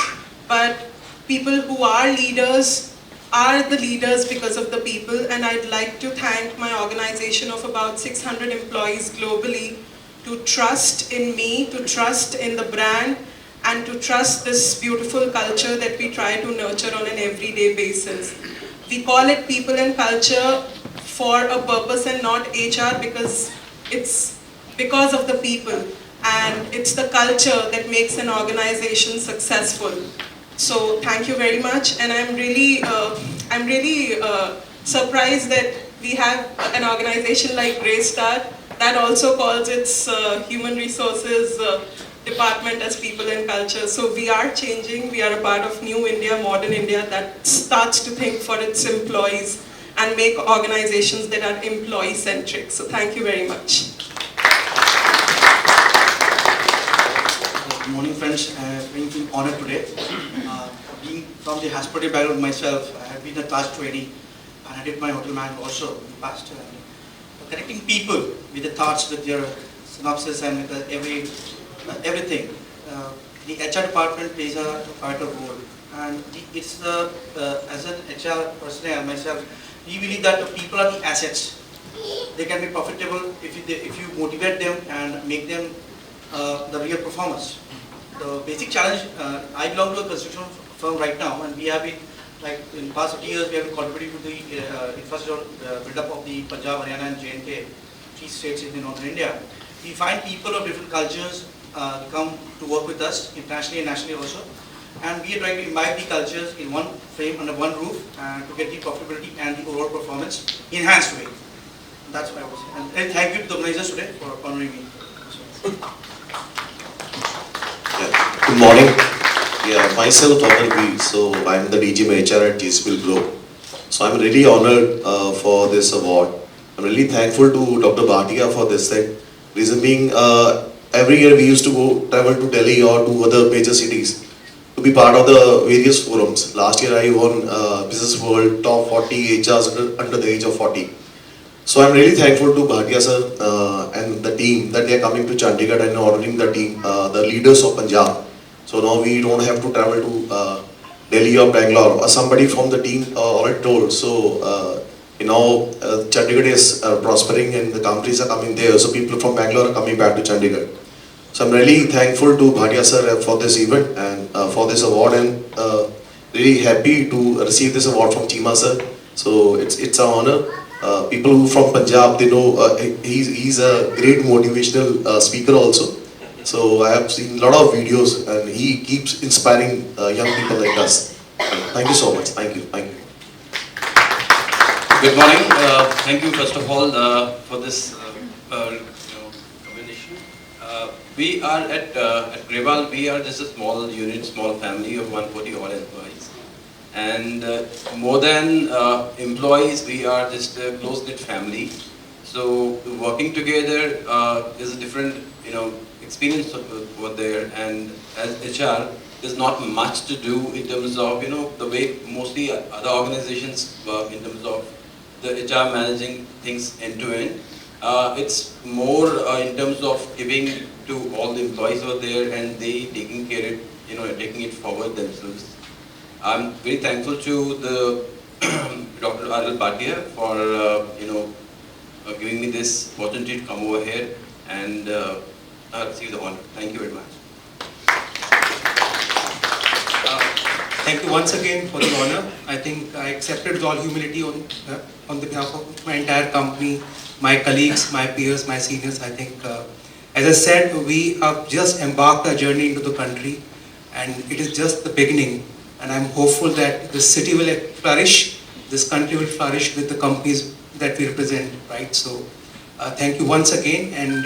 But people who are the leaders because of the people. And I'd like to thank my organization of about 600 employees globally to trust in me, to trust in the brand, and to trust this beautiful culture that we try to nurture on an everyday basis. We call it people and culture for a purpose and not HR, because it's because of the people, and it's the culture that makes an organization successful. So thank you very much, and I'm really surprised that we have an organization like Greystar that also calls its human resources department as people and culture. So we are changing. We are a part of new India, modern India, that starts to think for its employees and make organizations that are employee centric. So thank you very much. Good morning, friends. Being honored today. Being from the hospitality background myself, I have been a class trainee and I did my hotel management also in the past. Connecting people with the thoughts, with their synopsis and with everything. The HR department plays a vital role, and it's as an HR person and myself, we believe that the people are the assets. They can be profitable if you motivate them and make them the real performers. The basic challenge, I belong to a construction firm right now, and we have been, like in the past 50 years, we have been contributing to the infrastructure build-up of the Punjab, Haryana and J&K, 3 states in northern India. We find people of different cultures come to work with us internationally and nationally also, and we are trying to imbibe the cultures in one frame under one roof to get the profitability and the overall performance enhanced way. That's what I was saying. And thank you to the organizers today for honoring me. Good morning. Yeah, myself Amarveer B. So I'm the DGM HR at GSPL Group. So I'm really honored for this award. I'm really thankful to Dr. Bhatia for this thing. Reason being, every year we used to travel to Delhi or to other major cities to be part of the various forums. Last year I won Business World Top 40 HRs under the age of 40. So I'm really thankful to Bhatia sir and the team that they are coming to Chandigarh and honoring the team, the leaders of Punjab. So now we don't have to travel to Delhi or Bangalore, or somebody from the team already told. So Chandigarh is prospering and the companies are coming there. So people from Bangalore are coming back to Chandigarh. So I'm really thankful to Bhatia sir for this event and for this award, and really happy to receive this award from Chima sir. So it's an honor. People who from Punjab, they know he's a great motivational speaker also. So I have seen a lot of videos and he keeps inspiring young people like us. Thank you so much. Thank you. Thank you. Good morning. Thank you first of all for this commendation. We are at Grewal, we are just a small unit, small family of 140 odd employees. And more than employees, we are just a close-knit family. So working together is a different, experience over there. And as HR, there's not much to do in terms of, the way mostly other organizations work in terms of the HR managing things end to end. It's more in terms of giving to all the employees over there and they taking care of it, taking it forward themselves. I'm very thankful to the Dr. Arul Bhatia for giving me this opportunity to come over here and receive the honor. Thank you very much. Thank you once again for the honor. I think I accepted with all humility on the behalf of my entire company, my colleagues, my peers, my seniors. I think, as I said, we have just embarked our journey into the country and it is just the beginning. And I'm hopeful that this city will flourish, this country will flourish with the companies that we represent, right? So, thank you once again and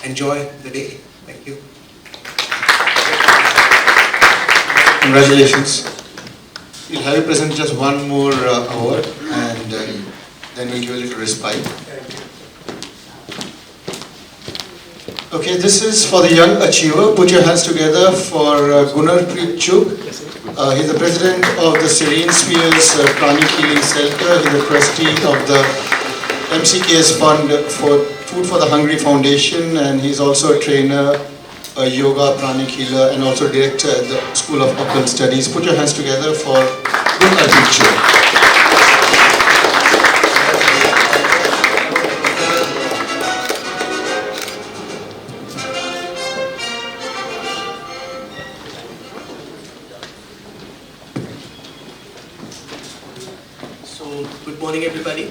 enjoy the day. Thank you. Congratulations. We'll have you present just one more award and then we'll give a little respite. Okay, this is for the young achiever. Put your hands together for Gunarpreet Chugh. He's the president of the Serene Spheres Pranic Healing Center. He's the trustee of the MCKS Fund for Food for the Hungry Foundation, and he's also a trainer, a yoga pranic healer, and also director at the School of Occult Studies. Put your hands together for Gunarpreet Chugh. Good morning everybody.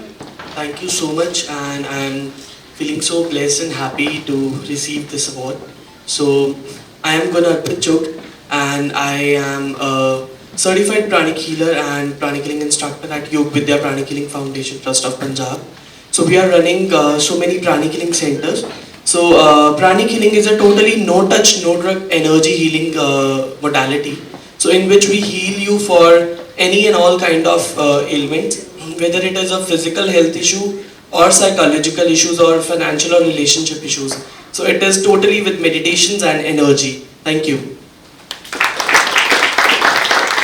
Thank you so much and I'm feeling so blessed and happy to receive this award. So I am Gunarpreet Chugh and I am a certified pranic healer and pranic healing instructor at Yog Vidya Pranic Healing Foundation Trust of Punjab. So we are running so many pranic healing centers. So pranic healing is a totally no touch, no drug energy healing modality. So in which we heal you for any and all kind of ailments, whether it is a physical health issue or psychological issues or financial or relationship issues. So it is totally with meditations and energy. Thank you.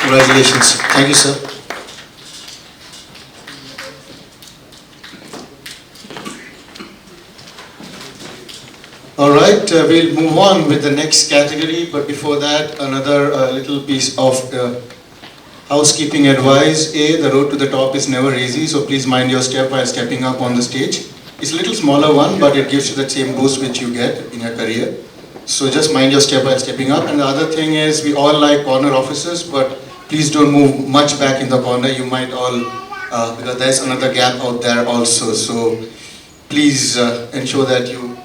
Congratulations. Thank you, sir. All right, we'll move on with the next category, but before that, another little piece of housekeeping advice. A, the road to the top is never easy, so please mind your step while stepping up on the stage. It's a little smaller one, but it gives you that same boost which you get in your career. So just mind your step while stepping up. And the other thing is, we all like corner offices, but please don't move much back in the corner. You might all, because there's another gap out there also. So please ensure that you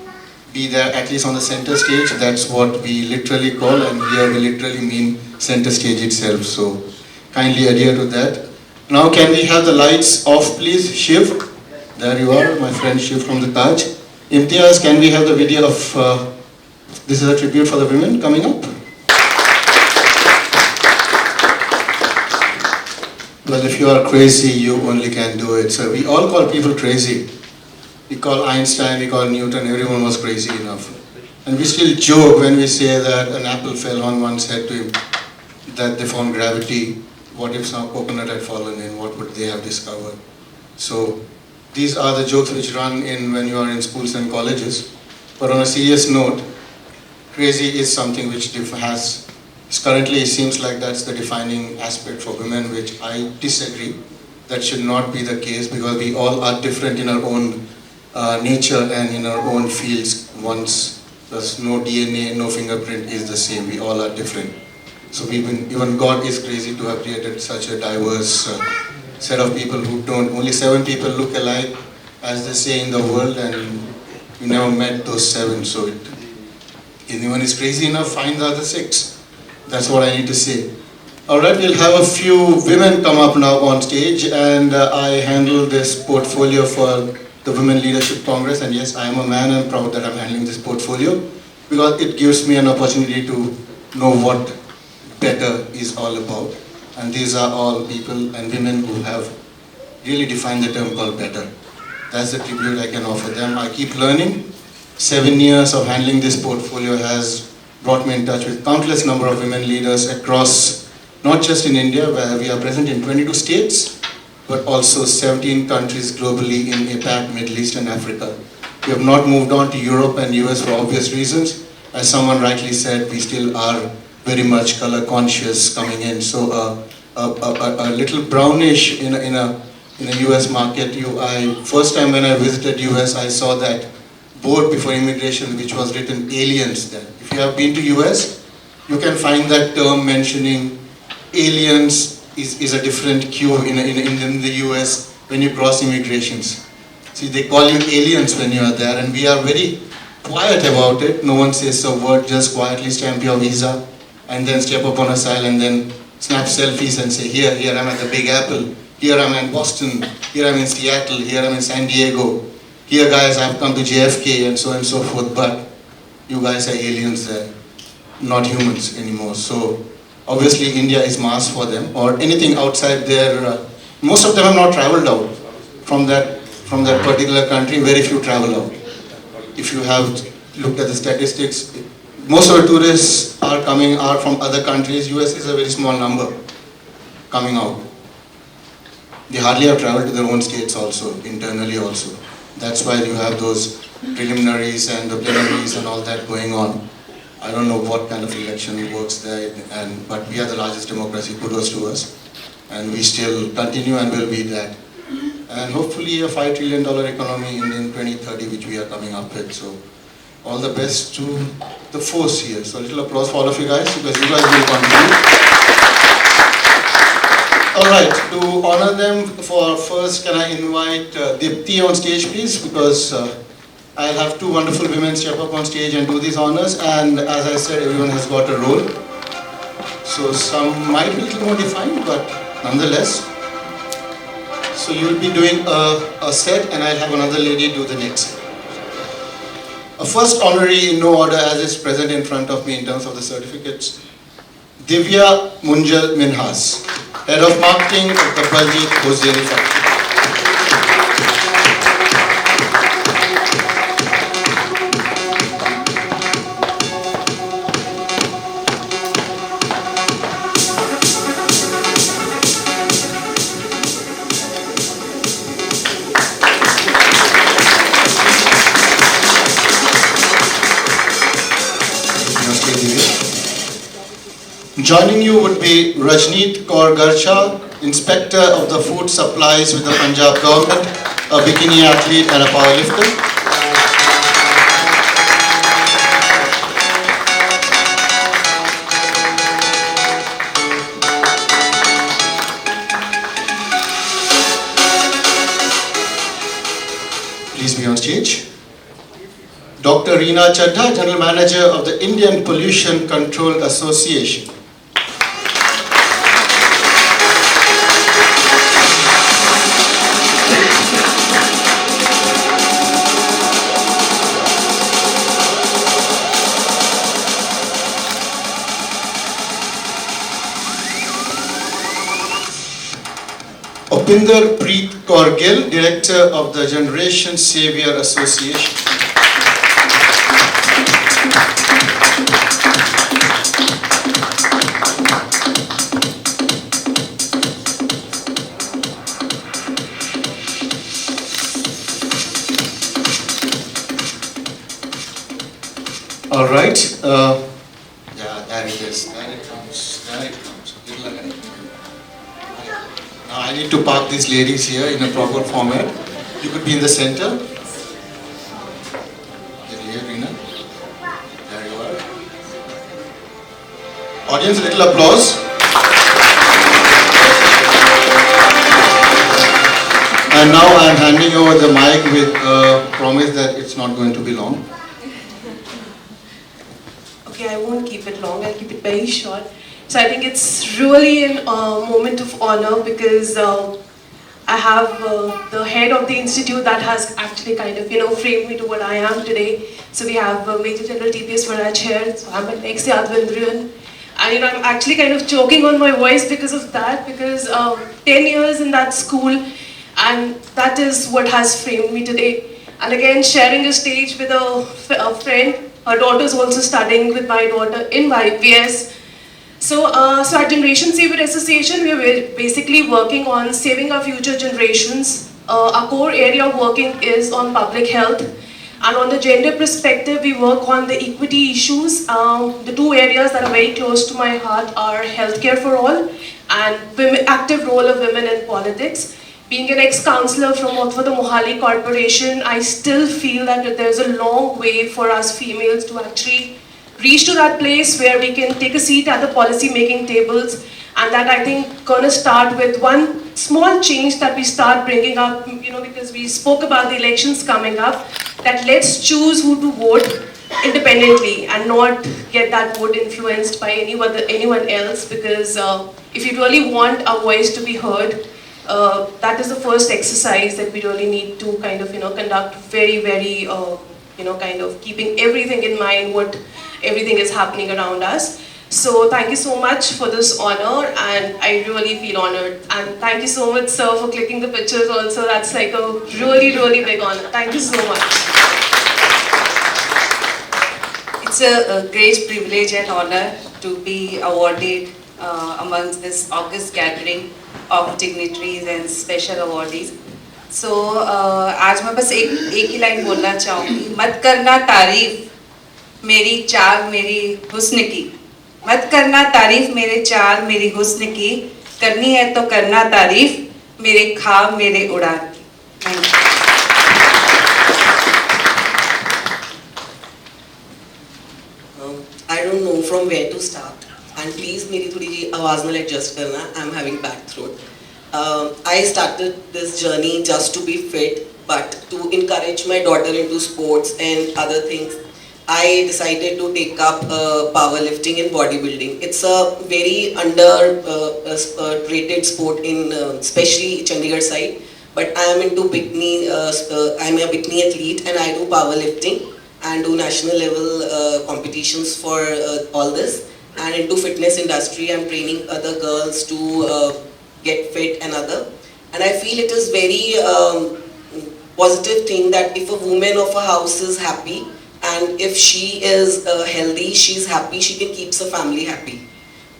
be there at least on the center stage. That's what we literally call, and here we literally mean center stage itself. So kindly adhere to that. Now can we have the lights off please? Shiv, there you are, my friend Shiv from the Taj. Imtiaz, can we have the video of, this is a tribute for the women coming up? Well, if you are crazy, you only can do it. So we all call people crazy. We call Einstein, we call Newton, everyone was crazy enough. And we still joke when we say that an apple fell on one's head to him, that they found gravity. What if some coconut had fallen in? What would they have discovered? So these are the jokes which run in when you are in schools and colleges. But on a serious note, crazy is something which has, currently it seems like that's the defining aspect for women, which I disagree. That should not be the case because we all are different in our own nature and in our own fields. Once there's no DNA, no fingerprint is the same. We all are different. So even God is crazy to have created such a diverse set of people who don't, only 7 people look alike, as they say in the world, and we never met those 7. So if anyone is crazy enough, find the other 6. That's what I need to say. Alright, we'll have a few women come up now on stage, and I handle this portfolio for the Women Leadership Congress, and yes, I am a man, I'm proud that I'm handling this portfolio. because it gives me an opportunity to know what better is all about. And these are all people and women who have really defined the term called better. That's the tribute I can offer them. I keep learning. 7 years of handling this portfolio has brought me in touch with countless number of women leaders across, not just in India, where we are present in 22 states, but also 17 countries globally in APAC, Middle East and Africa. We have not moved on to Europe and US for obvious reasons. As someone rightly said, we still are very much color conscious coming in. So a little brownish in a US market. First time when I visited US, I saw that board before immigration which was written aliens there. If you have been to US, you can find that term mentioning aliens is a different queue in the US when you cross immigrations. See, they call you aliens when you are there, and we are very quiet about it. No one says a word, just quietly stamp your visa and then step up on a side and then snap selfies and say, here I'm at the Big Apple, here I'm in Boston, here I'm in Seattle, here I'm in San Diego, here guys I've come to JFK and so forth, but you guys are aliens there, not humans anymore. So obviously India is Mars for them, or anything outside there. Most of them have not traveled out from that particular country. Very few travel out. If you have looked at the statistics, most of the tourists are from other countries. US is a very small number coming out. They hardly have traveled to their own states also, internally also. That's why you have those preliminaries and the plenaries and all that going on. I don't know what kind of election works there, but we are the largest democracy, kudos to us. And we still continue and will be that. And hopefully a $5 trillion economy in 2030, which we are coming up with. So all the best to the force here. So a little applause for all of you guys, because you guys will contribute. All right, to honor them, first can I invite Dipti on stage, please, because I'll have two wonderful women step up on stage and do these honors. And as I said, everyone has got a role. So some might be a little more defined, but nonetheless. So you'll be doing a set, and I'll have another lady do the next. A first honoree in no order as is present in front of me in terms of the certificates. Divya Munjal Minhas, Head of Marketing of the Baljit Hosiery Factory. Joining you would be Rajneet Kaur Garcha, Inspector of the Food Supplies with the Punjab government, a bikini athlete and a powerlifter. Please be on stage. Dr. Reena Chadha, General Manager of the Indian Pollution Control Association. Upinder Preet Kaur Gill, Director of the Generation Savior Association. All right. Yeah, there it is. There it comes. There it comes. Now I need to park these ladies here in a proper format. You could be in the center. Here, Reena. There you are. Audience, a little applause. And now I'm handing over the mic with a promise that it's not going to be long. Okay, I won't keep it long, I'll keep it very short. So I think it's really a moment of honor because I have the head of the institute that has actually kind of, framed me to what I am today. So we have Major General TPS Swaraj here, so I'm an ex-Yadvindrian. And I'm actually kind of choking on my voice because of that, because 10 years in that school, and that is what has framed me today. And again, sharing a stage with a friend, her daughter is also studying with my daughter in YPS. So at Generation Saver Association, we are basically working on saving our future generations. Our core area of working is on public health. And on the gender perspective, we work on the equity issues. The two areas that are very close to my heart are healthcare for all and active role of women in politics. Being an ex-councillor for the Mohali Corporation, I still feel that there's a long way for us females to actually reach to that place where we can take a seat at the policy making tables, and that I think gonna start with one small change that we start bringing up, because we spoke about the elections coming up, that let's choose who to vote independently and not get that vote influenced by anyone else, because if you really want our voice to be heard, that is the first exercise that we really need to kind of conduct very, very kind of keeping everything in mind, what everything is happening around us. So thank you so much for this honor, and I really feel honored. And thank you so much, sir, for clicking the pictures also. That's like a really, really big honor. Thank you so much. It's a great privilege and honor to be awarded amongst this august gathering of dignitaries and special awardees. So आज मैं बस एक ही line बोलना चाहूँगी, मत करना तारीफ मेरी चाल मेरी हुस्न की, मत करना तारीफ मेरे चाल मेरी हुस्न की, करनी है तो करना तारीफ मेरे ख्वाब मेरे उड़ान की. Thank you. I don't know from where to start, and please मेरी थोड़ी जी आवाज़ में adjust करना. I'm having back throat. I started this journey just to be fit, but to encourage my daughter into sports and other things, I decided to take up powerlifting and bodybuilding. It's a very rated sport in especially Chandigarh side, but I am into bikini. I'm a bikini athlete and I do powerlifting and do national level competitions for all this. And into fitness industry, I'm training other girls to get fit and other. And I feel it is very positive thing that if a woman of a house is happy, and if she is healthy, she's happy, she can keep her family happy.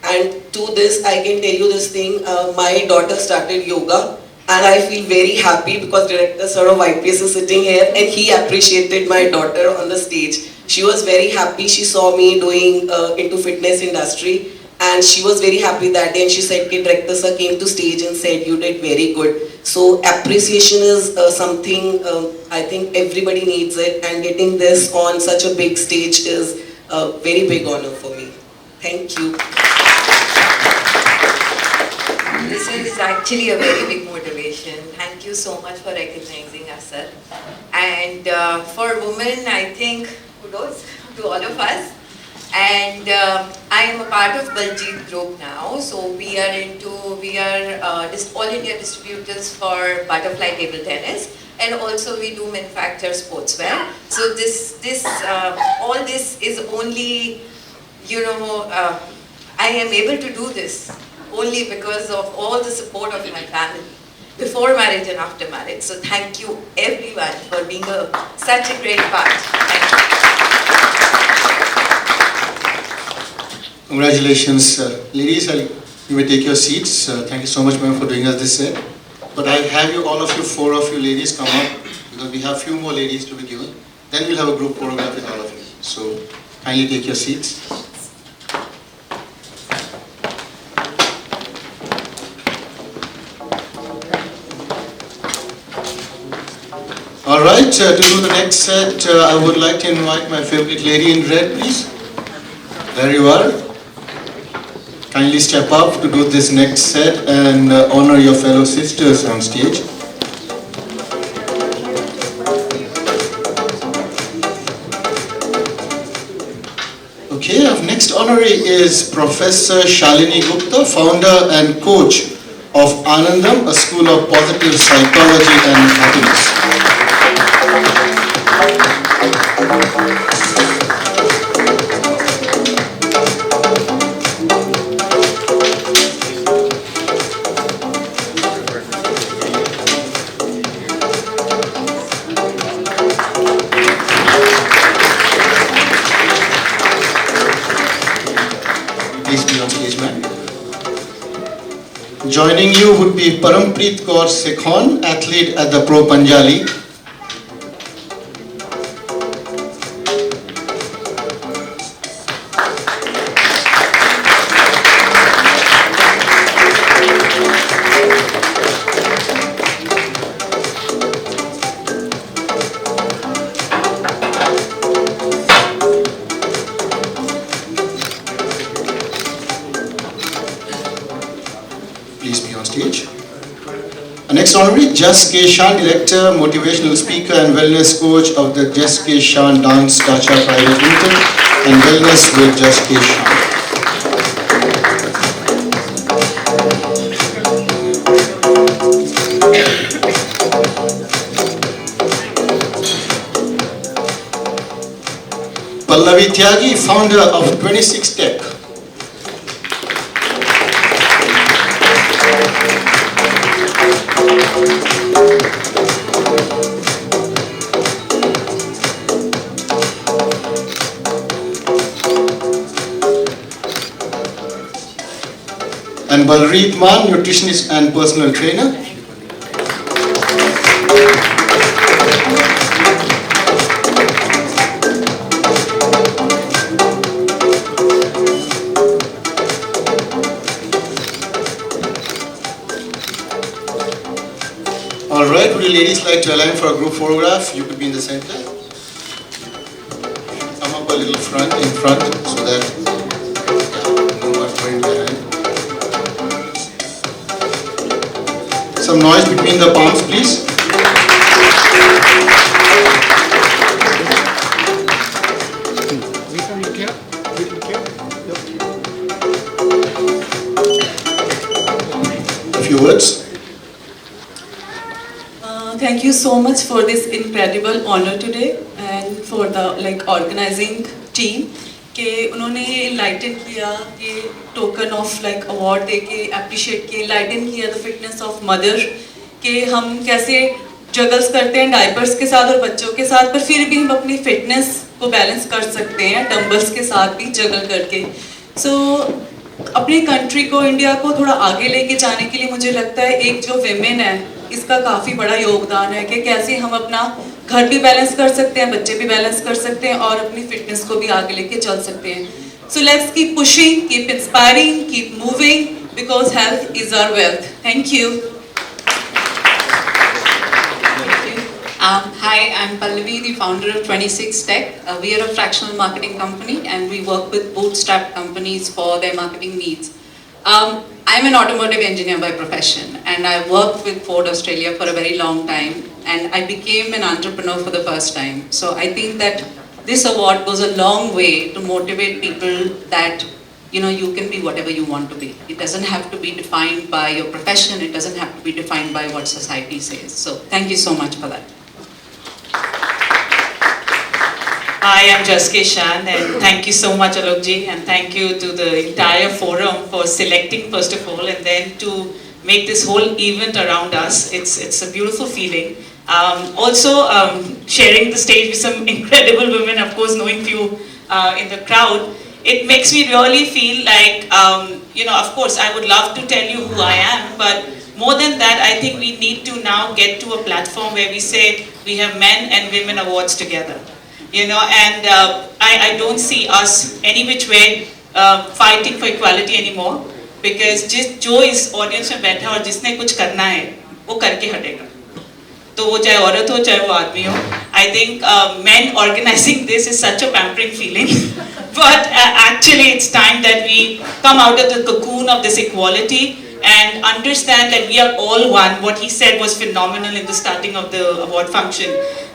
And to this, I can tell you this thing, my daughter started yoga, and I feel very happy because Director Sir of YPS is sitting here and he appreciated my daughter on the stage. She was very happy, she saw me doing into fitness industry, and she was very happy that day, and she said, Director Sir came to stage and said, you did very good. So appreciation is something I think everybody needs it, and getting this on such a big stage is a very big honor for me. Thank you. This is actually a very big motivation. Thank you so much for recognizing us, sir. And for women, I think kudos to all of us. And I am a part of Baljit group now. So we are all India distributors for butterfly table tennis, and also we do manufacture sportswear. So all this is only, I am able to do this only because of all the support of my family before marriage and after marriage. So thank you everyone for being such a great part. Thank you. Congratulations, ladies. You may take your seats. Thank you so much, ma'am, for doing us this set. But I have four of you ladies come up, because we have few more ladies to be given. Then we'll have a group photograph with all of you. So kindly take your seats. All right, to do the next set, I would like to invite my favorite lady in red, please. There you are. Kindly step up to do this next set and honor your fellow sisters on stage. Okay, our next honoree is Professor Shalini Gupta, founder and coach of Anandam, a school of positive psychology and happiness. Please be on stage, ma'am. Joining you would be Parampreet Kaur Sekhon, athlete at the Pro Panjali. Please be on stage. Next honorary, Jas K. Shan, Director, Motivational Speaker and Wellness Coach of the Jas K. Shan Dance Tacha Private Limited and Wellness with Jas K. Shan. Pallavi Tyagi, founder of 26 Tech. And Balreet Man, nutritionist and personal trainer. All right, would you ladies like to align for a group photograph? You could be in the center. Come up a little in front, so that no one's going behind. Some noise between the palms, please. A few words. Thank you so much for this incredible honor today and for the organizing team कि उन्होंने लाइटन किया ये token of award देके appreciate किया लाइटन किया the fitness of mother कि हम कैसे जगल्स करते हैं डायपर्स के साथ और बच्चों के साथ पर फिर भी हम अपनी फिटनेस को बैलेंस कर सकते हैं डंबल्स के साथ भी जगल करके सो अपनी कंट्री को इंडिया को थोड़ा आगे लेके जाने के लिए मुझे लगता है एक जो विमेन है इसका काफ़ी बड़ा योगदान है कि कैसे हम अपना घर भी बैलेंस कर सकते हैं बच्चे भी बैलेंस कर सकते हैं और अपनी फिटनेस को भी आगे लेके चल सकते हैं so let's keep pushing keep inspiring keep moving because health is our wealth thank you Hi, I'm Pallavi, the founder of 26 Tech. We are a fractional marketing company and we work with bootstrap companies for their marketing needs. I'm an automotive engineer by profession and I worked with Ford Australia for a very long time and I became an entrepreneur for the first time. So I think that this award goes a long way to motivate people that you can be whatever you want to be. It doesn't have to be defined by your profession, it doesn't have to be defined by what society says. So thank you so much for that. I am Jas K. Shan and thank you so much Alok ji and thank you to the entire forum for selecting first of all and then to make this whole event around us. It's a beautiful feeling. Also sharing the stage with some incredible women, of course knowing few in the crowd, it makes me really feel like, of course I would love to tell you who I am, but more than that I think we need to now get to a platform where we say we have men and women awards together. And I don't see us any which way fighting for equality anymore because जो इस audience में बैठा और जिसने कुछ करना है वो करके हटेगा तो वो चाहे औरत हो चाहे वो आदमी हो I think men organizing this is such a pampering feeling but actually it's time that we come out of the cocoon of this equality and understand that we are all one. What he said was phenomenal in the starting of the award function.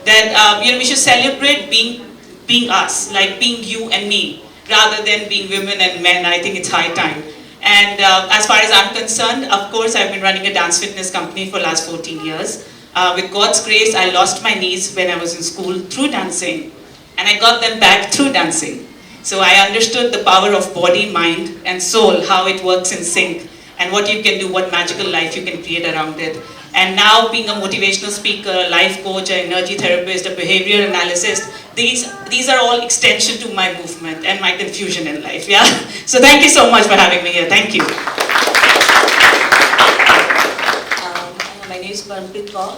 That we should celebrate being us, like being you and me, rather than being women and men. I think it's high time. And as far as I'm concerned, of course, I've been running a dance fitness company for the last 14 years. With God's grace, I lost my knees when I was in school through dancing, and I got them back through dancing. So I understood the power of body, mind, and soul, how it works in sync, and what you can do, what magical life you can create around it. And now being a motivational speaker, a life coach, an energy therapist, a behavior analyst, these are all extension to my movement and my confusion in life, yeah? So thank you so much for having me here, thank you. My name is Parmpreet Kaur.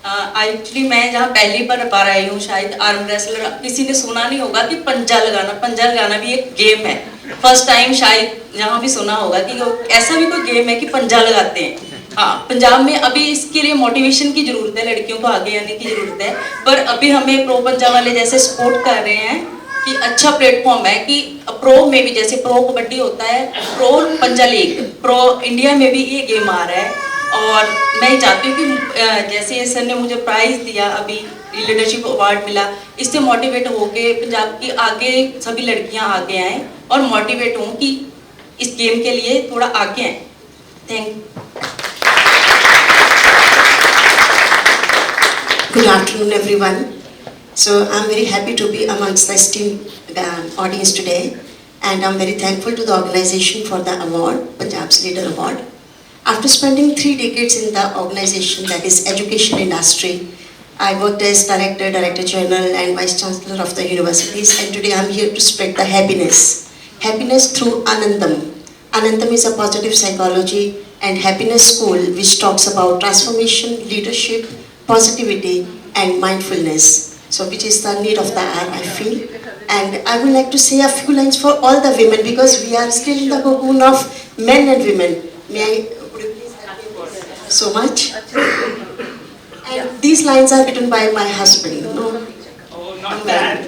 Actually मैं जहाँ पहली बार पा रही हूँ शायद arm wrestler किसी ने सुना नहीं होगा कि पंजा लगाना भी एक गेम है फर्स्ट टाइम शायद जहाँ भी सुना होगा कि ऐसा भी कोई गेम है कि पंजा लगाते हैं हाँ पंजाब में अभी इसके लिए मोटिवेशन की जरूरत है लड़कियों को आगे आने की जरूरत है पर अभी हमें प्रो पंजा वाले जैसे सपोर्ट कर रहे हैं कि अच्छा प्लेटफॉर्म है कि प्रो में भी जैसे प्रो कबड्डी होता है प्रो पंजा लीग प्रो इंडिया में भी ये गेम आ रहा है और मैं चाहती हूँ कि जैसे सर ने मुझे प्राइज़ दिया अभी लीडरशिप अवार्ड मिला इससे मोटिवेट होके पंजाब की आगे सभी लड़कियाँ आगे आएँ और मोटिवेट हों कि इस गेम के लिए थोड़ा आगे आएँ thank Good afternoon, everyone. So I'm very happy to be amongst the esteemed audience today, and I'm very thankful to the organization for the award, Punjab's Leader Award. After spending 3 decades in the organization, that is education industry, I worked as director, director general, and vice chancellor of the universities, and today I'm here to spread the happiness through Anandam. Anandam is a positive psychology and happiness school which talks about transformation, leadership, positivity and mindfulness, so which is the need of the hour I feel. And I would like to say a few lines for all the women because we are still in the cocoon of men and women. May I, would you please help me so much? And these lines are written by my husband. No? Oh, not bad.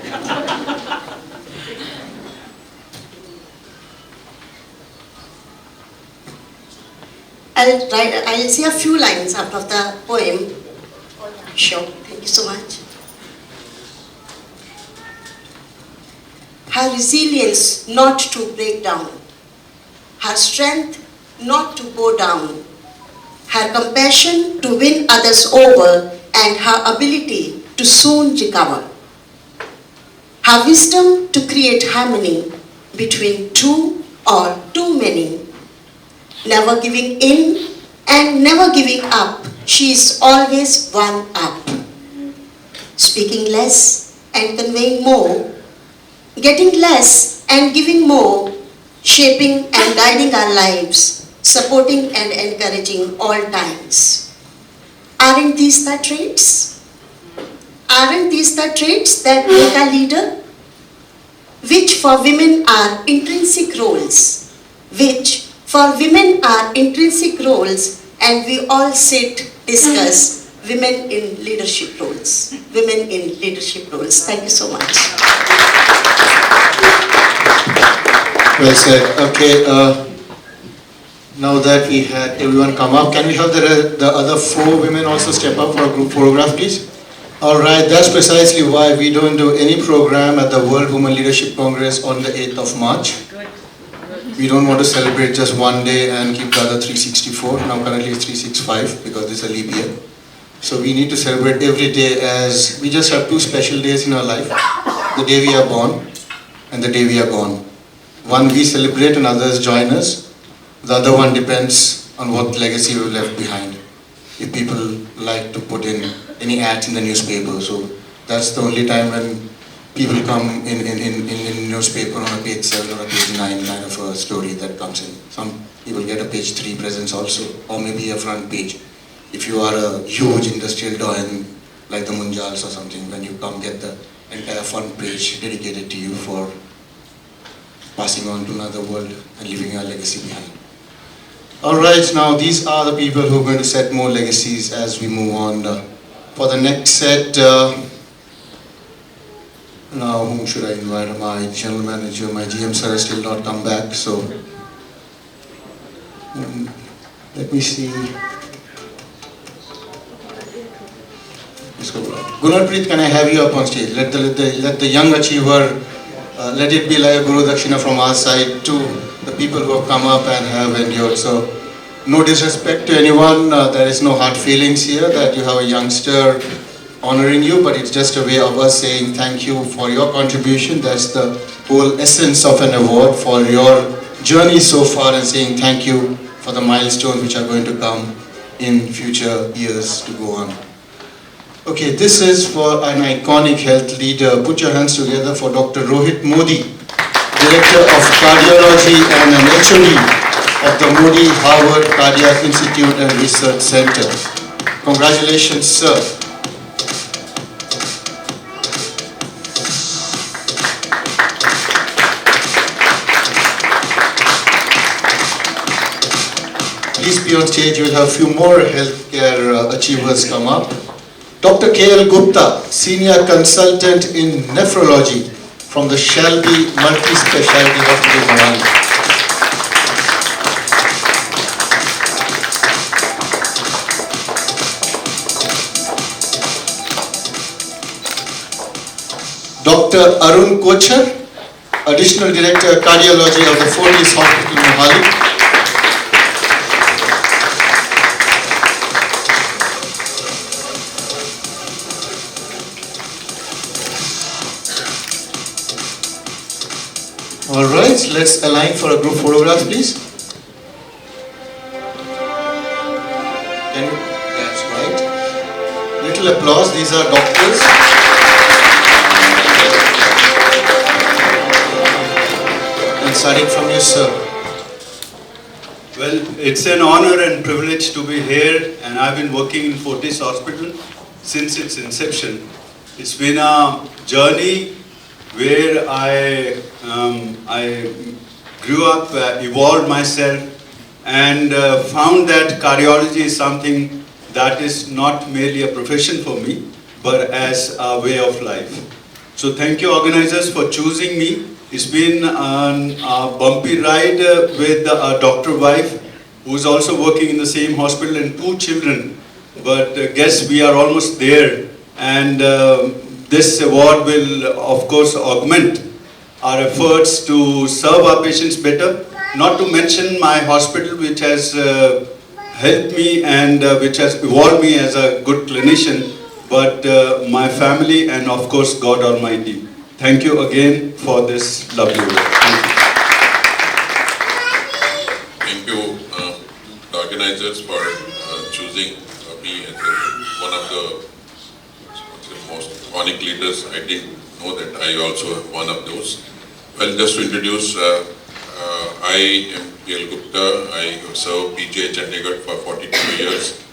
I'll say a few lines out of the poem. Sure, thank you so much. Her resilience not to break down, her strength not to go down, her compassion to win others over, and her ability to soon recover. Her wisdom to create harmony between two or too many. Never giving in and never giving up, she is always one up. Speaking less and conveying more, getting less and giving more, shaping and guiding our lives, supporting and encouraging all times. Aren't these the traits? Aren't these the traits that make a leader? Which for women are intrinsic roles, and we all sit, discuss women in leadership roles. Women in leadership roles. Thank you so much. Well said. Okay, now that we had everyone come up, can we have the other 4 women also step up for a group photograph, please? All right, that's precisely why we don't do any program at the World Women Leadership Congress on the 8th of March. We don't want to celebrate just one day and keep the other 364. Now currently it's 365 because this is a leap year. So we need to celebrate every day as we just have 2 special days in our life. The day we are born and the day we are gone. One we celebrate and others join us. The other one depends on what legacy we left behind. If people like to put in any ads in the newspaper. So that's the only time when people come in newspaper on a page 7 or a page 9 kind of a story that comes in. Some people get a page 3 presence also, or maybe a front page. If you are a huge industrial doyen like the Munjals or something, when you come get the entire front page dedicated to you for passing on to another world and leaving a legacy behind. Alright, now these are the people who are going to set more legacies as we move on. For the next set, now whom should I invite? My general manager, my GM sir has still not come back, so let me see. Gunarpreet, can I have you up on stage? Let the young achiever, let it be like a Guru Dakshina from our side to the people who have come up and have endured. So, no disrespect to anyone, there is no hard feelings here that you have a youngster honoring you, but it's just a way of us saying thank you for your contribution. That's the whole essence of an award, for your journey so far, and saying thank you for the milestones which are going to come in future years to go on. Okay, this is for an iconic health leader. Put your hands together for Dr. Rohit Modi, Director of Cardiology and an HOD of the Modi Harvard Cardiac Institute and Research Center. Congratulations, sir. Please be on stage. We'll have a few more healthcare achievers come up. Dr. K.L. Gupta, Senior Consultant in Nephrology from the Shelby Multi-Specialty Hospital, Mohali. Dr. Arun Kochar, Additional Director Cardiology of the Fortis Hospital, Mohali. All right, let's align for a group photograph, please. That's right. Little applause. These are doctors. And starting from you, sir. Well, it's an honor and privilege to be here, and I've been working in Fortis Hospital since its inception. It's been a journey where I grew up, evolved myself, and found that cardiology is something that is not merely a profession for me, but as a way of life. So thank you organizers for choosing me. It's been a bumpy ride with a doctor wife who's also working in the same hospital and 2 children, but guess we are almost there, and this award will of course augment our efforts to serve our patients better, not to mention my hospital, which has helped me and which has evolved me as a good clinician, but my family and of course God Almighty. Thank you again for this lovely work. Thank you, the organizers, for choosing me as one of the most iconic leaders. I didn't know that I also am one of those. Well, just to introduce, I am K.L. Gupta. I have served PGI Chandigarh for 42 years,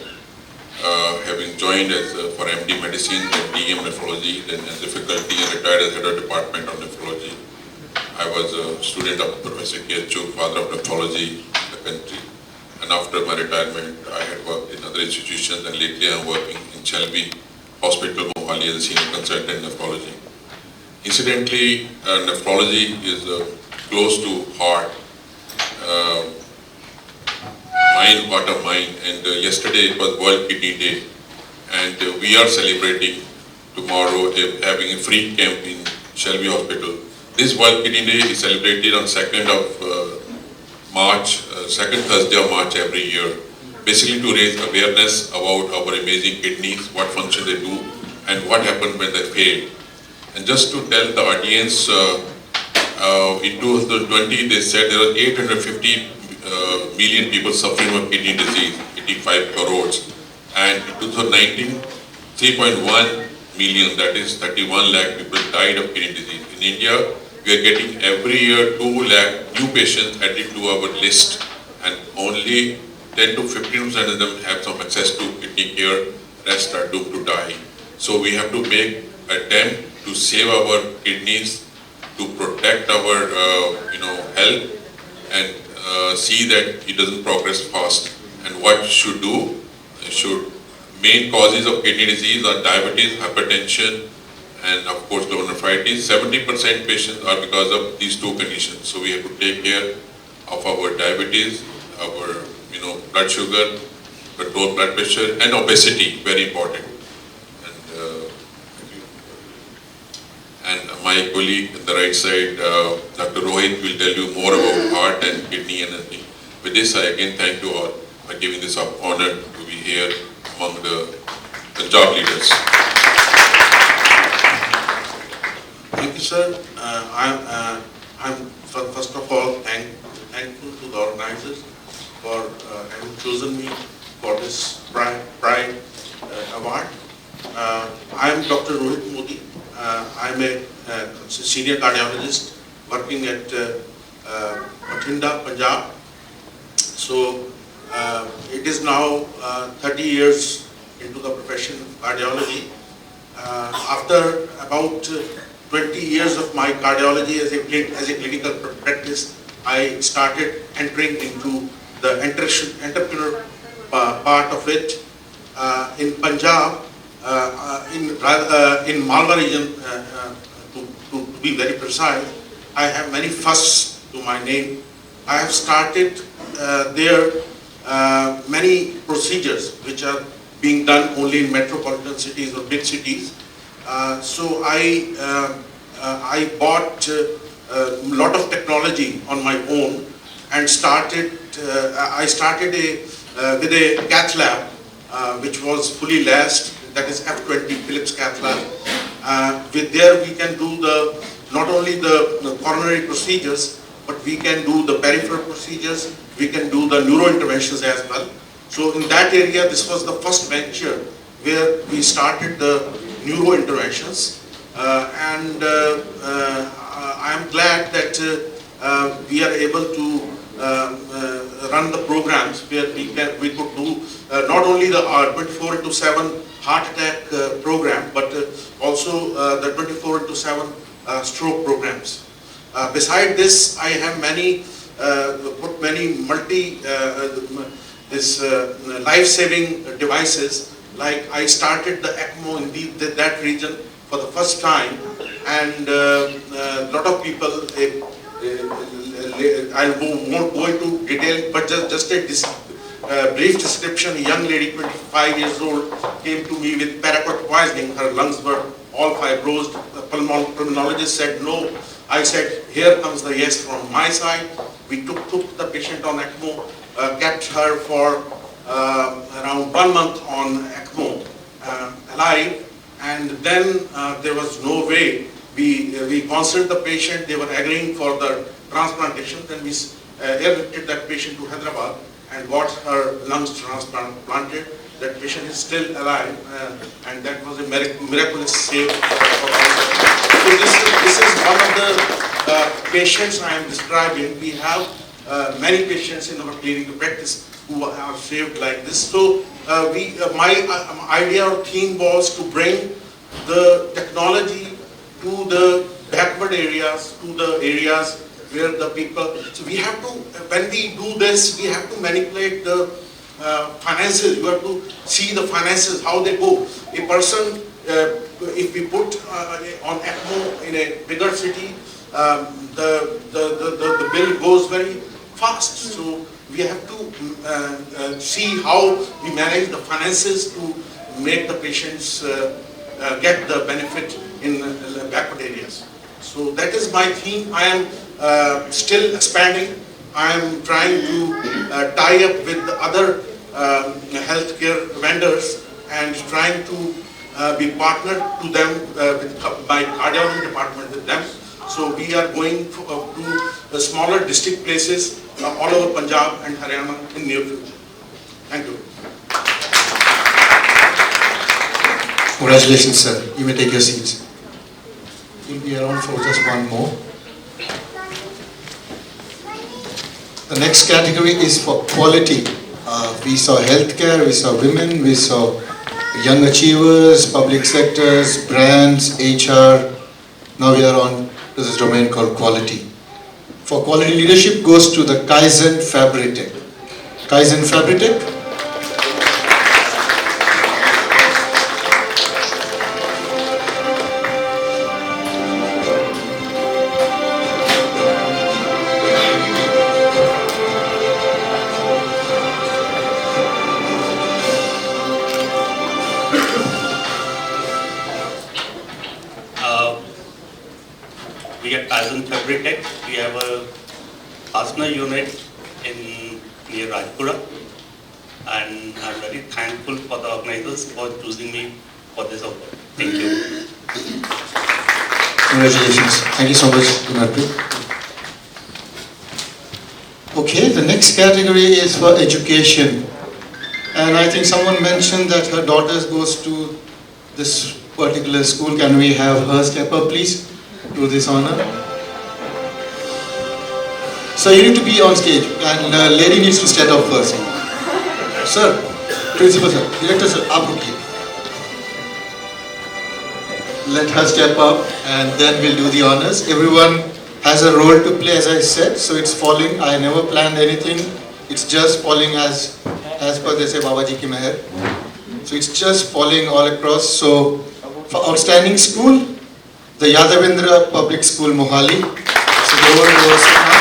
having joined as for MD Medicine, then DM Nephrology, then as faculty and retired as head of department of nephrology. I was a student of Professor K. Chuk, father of nephrology in the country. And after my retirement, I had worked in other institutions, and lately I am working in Shelby Hospital, Mohali, as a senior consultant in nephrology. Incidentally, nephrology is close to heart, mind, heart of mind, and yesterday it was World Kidney Day, and we are celebrating tomorrow having a free camp in Shelby Hospital. This World Kidney Day is celebrated on 2nd of March, second Thursday of March every year, basically to raise awareness about our amazing kidneys, what function they do, and what happens when they fail. And just to tell the audience, in 2020 they said there are 850 million people suffering from kidney disease, 85 crores. And in 2019, 3.1 million, that is 31 lakh people died of kidney disease. In India, we are getting every year 2 lakh new patients added to our list, and only 10 to 15% of them have some access to kidney care, rest are doomed to die. So we have to make attempt to save our kidneys, to protect our health, and see that it doesn't progress fast. And what should do? Main causes of kidney disease are diabetes, hypertension, and of course glomerulonephritis. 70% patients are because of these 2 conditions. So we have to take care of our diabetes, our blood sugar, control blood pressure, and obesity, very important. And my colleague on the right side, Dr. Rohit, will tell you more about heart and kidney and everything. With this, I again thank you all for giving this honor to be here among the Punjab leaders. Thank you, sir. I'm first of all thankful to the organizers for having chosen me for this Pride Award. I'm Dr. Rohit Modi. I'm a senior cardiologist working at Bathinda, Punjab. So it is now 30 years into the profession of cardiology. After about 20 years of my cardiology as a clinical practice, I started entering into the entrepreneur part of it. In Punjab, in Malwa region, to be very precise, I have many firsts to my name. I have started there many procedures which are being done only in metropolitan cities or big cities. So I bought a lot of technology on my own and I started with a cath lab which was fully lashed, that is F20 Philips cath lab. With there we can do not only the coronary procedures, but we can do the peripheral procedures, we can do the neuro interventions as well. So in that area, this was the first venture where we started the neuro interventions. And I am glad that we are able to run the programs where we could do not only the 24/7 heart attack program, but also the 24/7 stroke programs. Beside this, I have put many life-saving devices. Like I started the ECMO in that region for the first time, and a lot of people, I won't go into detail, but just a brief description. A young lady, 25 years old, came to me with paraquat poisoning. Her lungs were all fibrosed. The pulmonologist said no. I said, here comes the yes from my side. We took the patient on ECMO, kept her for around 1 month on ECMO, alive, and then there was no way. We consulted the patient, they were agreeing for the transplantation, then we airlifted that patient to Hyderabad and got her lungs transplanted. That patient is still alive, and that was a miraculous save for us. So this is one of the patients I am describing. We have many patients in our clinical practice who are saved like this. So my idea or theme was to bring the technology to the backward areas, to the areas where the people. So we have to, when we do this, we have to manipulate the finances. You have to see the finances, how they go. A person, if we put on ECMO in a bigger city, the bill goes very fast. So we have to see how we manage the finances to make the patients get the benefit in backward areas. So that is my theme. I am still expanding. I am trying to tie up with other healthcare vendors and trying to be partnered to them with my cardiology department with them. So we are going to the smaller district places all over Punjab and Haryana in near future. Thank you. Congratulations, sir. You may take your seats. We'll be around for just one more. The next category is for quality. We saw healthcare, we saw women, we saw young achievers, public sectors, brands, HR. Now we are on to this domain called quality. For quality leadership goes to the Kaizen Fabritech. Kaizen Fabritech. we are as in Fabric Tech, we have a fastener unit in near Rajpura, and I'm very thankful for the organizers for choosing me for this award. Thank you. Congratulations. Thank you so much, Gunarpreet. Okay, the next category is for education. And I think someone mentioned that her daughter goes to this particular school. Can we have her step up, please, to this honor? So you need to be on stage, and the lady needs to stand up first. Sir, principal sir, director sir, aap rukiye. Let her step up, and then we'll do the honors. Everyone has a role to play, as I said, so it's falling. I never planned anything. It's just falling as per they say Babaji ki meher. So it's just falling all across. So for outstanding school, the Yadavendra Public School Mohali. So the award goes now.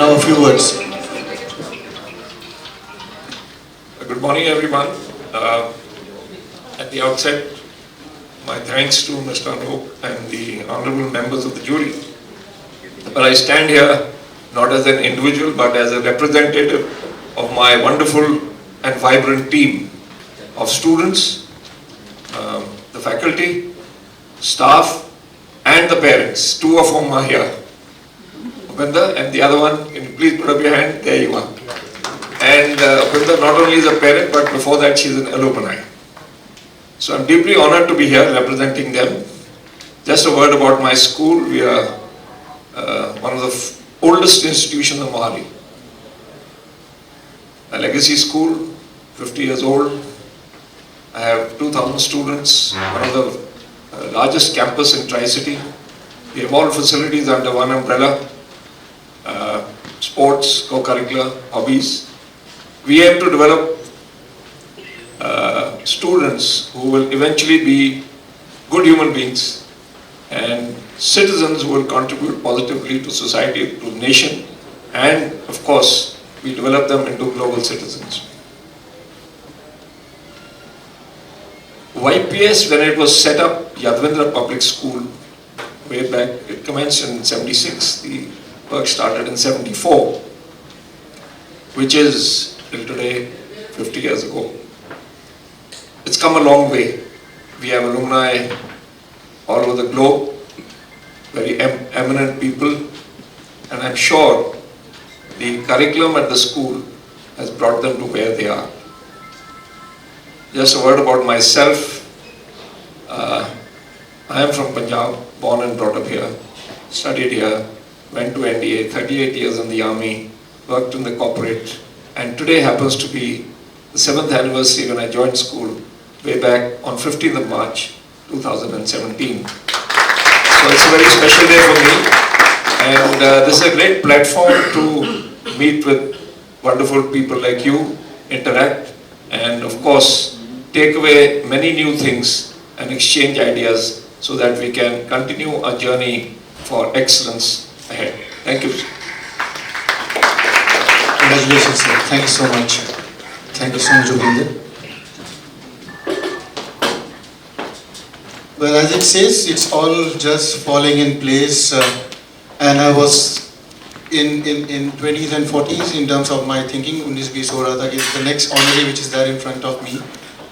Now a few words. Good morning, everyone. At the outset, my thanks to Mr. Anup and the honorable members of the jury. But I stand here not as an individual, but as a representative of my wonderful and vibrant team of students, the faculty, staff, and the parents, two of whom are here. Upenda, and the other one, can you please put up your hand? There you are. And Upenda not only is a parent, but before that she's an alumni. So I'm deeply honored to be here representing them. Just a word about my school. We are one of the oldest institutions in Mohali. A legacy school, 50 years old. I have 2,000 students, one of the largest campus in Tri-City. We have all facilities under one umbrella. Sports, co-curricular, hobbies. We aim to develop students who will eventually be good human beings and citizens who will contribute positively to society, to the nation, and of course, we develop them into global citizens. YPS, when it was set up, Yadavendra Public School, way back, it commenced in 76, the work started in 74, which is till today 50 years ago. It's come a long way. We have alumni all over the globe, very eminent people, and I'm sure the curriculum at the school has brought them to where they are. Just a word about myself. I am from Punjab, born and brought up here, studied here, went to NDA, 38 years in the army, worked in the corporate, and today happens to be the 7th anniversary when I joined school way back on 15th of March 2017. So it's a very special day for me, and this is a great platform to meet with wonderful people like you, interact, and of course take away many new things and exchange ideas so that we can continue our journey for excellence ahead. Thank you. Congratulations, sir. Thank you so much. Thank you so much, Upinder. Well, as it says, it's all just falling in place. And I was in 20s and 40s in terms of my thinking. 19-20 ho raha tha ki the next honoree which is there in front of me,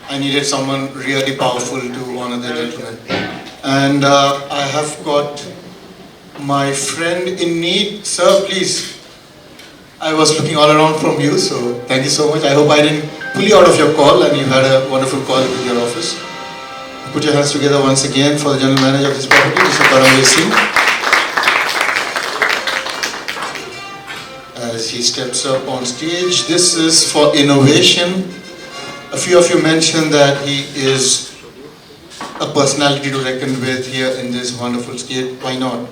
I needed someone really powerful to honor the gentleman. And I have got my friend in need. Sir, please. I was looking all around from you, so thank you so much. I hope I didn't pull you out of your call and you had a wonderful call with your office. Put your hands together once again for the General Manager of this property, Mr. Paramveer Singh. As he steps up on stage, this is for innovation. A few of you mentioned that he is a personality to reckon with here in this wonderful state. Why not?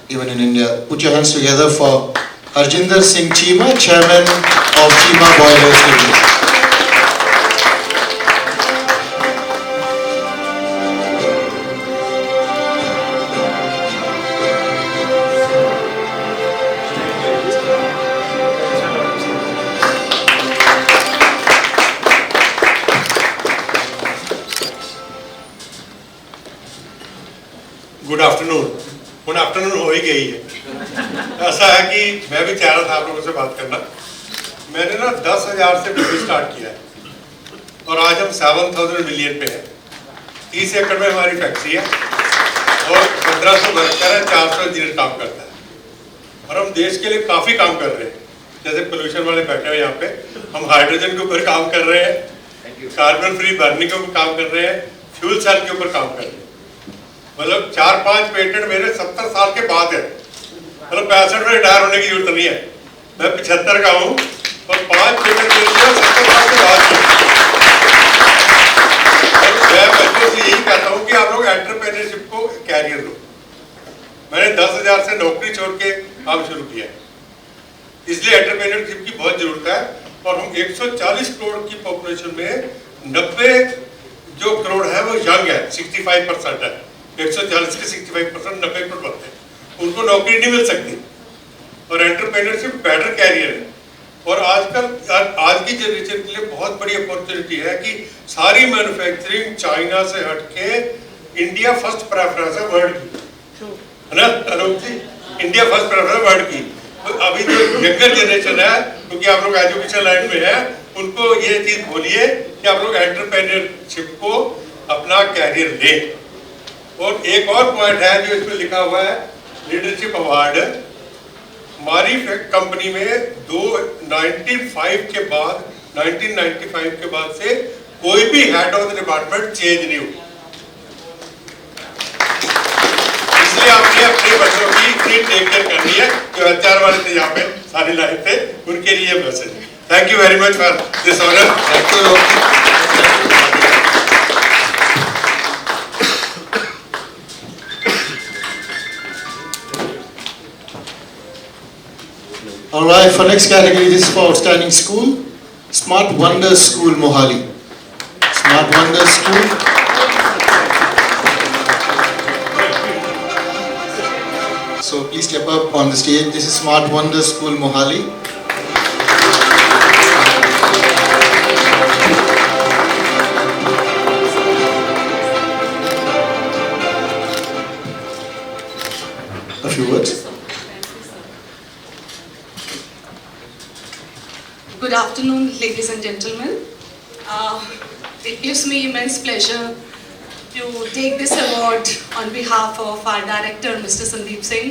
Even in India. Put your hands together for Harjinder Singh Cheema, Chairman of Cheema Boilers Limited. Good afternoon हो ही गई है। ऐसा है कि मैं भी चाह रहा था आप लोगों से बात करना। मैंने ना 10,000 से बिजनेस स्टार्ट किया है और आज हम 7,000 मिलियन पे हैं। 30 एकड़ में हमारी फैक्ट्री है और 1500 वर्कर है, 400 इंजीनियर काम करता है और हम देश के लिए काफ़ी काम कर रहे हैं। जैसे पोल्यूशन वाले बैठे हुए यहाँ पे, हम हाइड्रोजन के ऊपर काम कर रहे हैं, कार्बन फ्री बर्निंग के ऊपर काम कर रहे हैं, फ्यूल सेल के ऊपर काम कर रहे हैं। मतलब 4-5 पेटेंट मेरे 70 साल के बाद है। मतलब 65 में रिटायर होने की जरूरत नहीं है। मैं 75 का हूँ और 5 पेटेंट मेरे 70 साल के बाद है। और मैं बच्चों से यही कहता हूँ कि आप लोग एंटरप्रेन्योरशिप को कैरियर लो। मैंने 10,000 से नौकरी छोड़ के काम शुरू किया है, इसलिए एंटरप्रेन्योरशिप की बहुत जरूरत है। और हम 140 करोड़ की पॉपुलेशन में 90 जो करोड़ है वो यंग है, 65% है। 140 के 65% 90 करोड़ बनते हैं, उनको नौकरी नहीं मिल सकती। और एंटरप्रेन्योरशिप बेटर कैरियर है। और आजकल आज की जनरेशन के लिए बहुत बड़ी अपॉर्चुनिटी है कि सारी मैन्युफैक्चरिंग चाइना से हटके इंडिया फर्स्ट प्रेफरेंस है वर्ल्ड की, है ना अनूप जी? इंडिया फर्स्ट प्रेफरेंस वर्ल्ड की। तो अभी जो यंगर जनरेशन है, क्योंकि आप लोग एजुकेशन लाइन में है, उनको ये चीज बोलिए कि आप लोग एंटरप्रेन्योरशिप को अपना कैरियर लें। और एक और पॉइंट है जो इसमें लिखा हुआ है, लीडरशिप अवार्ड। हमारी कंपनी में 1995 के बाद से कोई भी head of the department change नहीं हुआ। इसलिए आपने अपने बच्चों की इतनी टेक केयर करनी है। जो HR वाले थे यहाँ पे सारी लाइन पे, उनके लिए message. Thank you very much for this honour. Thank you. All right, for next category, this is for outstanding school, Smart Wonders School, Mohali. Smart Wonders School. So please step up on the stage. This is Smart Wonders School, Mohali. A few words. Good afternoon, ladies and gentlemen. It gives me immense pleasure to take this award on behalf of our director, Mr. Sandeep Singh,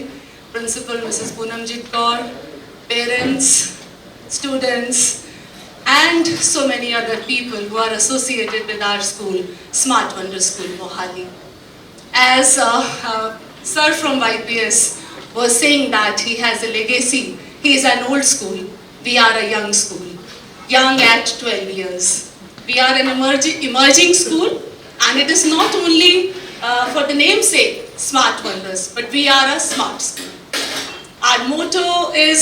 principal, Mrs. Poonamjit Kaur, parents, students, and so many other people who are associated with our school, Smart Wonder School, Mohali. As Sir from YPS was saying that he has a legacy, he is an old school. We are a young school, young at 12 years. We are an emerging school, and it is not only for the namesake, Smart Wonders, but we are a smart school. Our motto is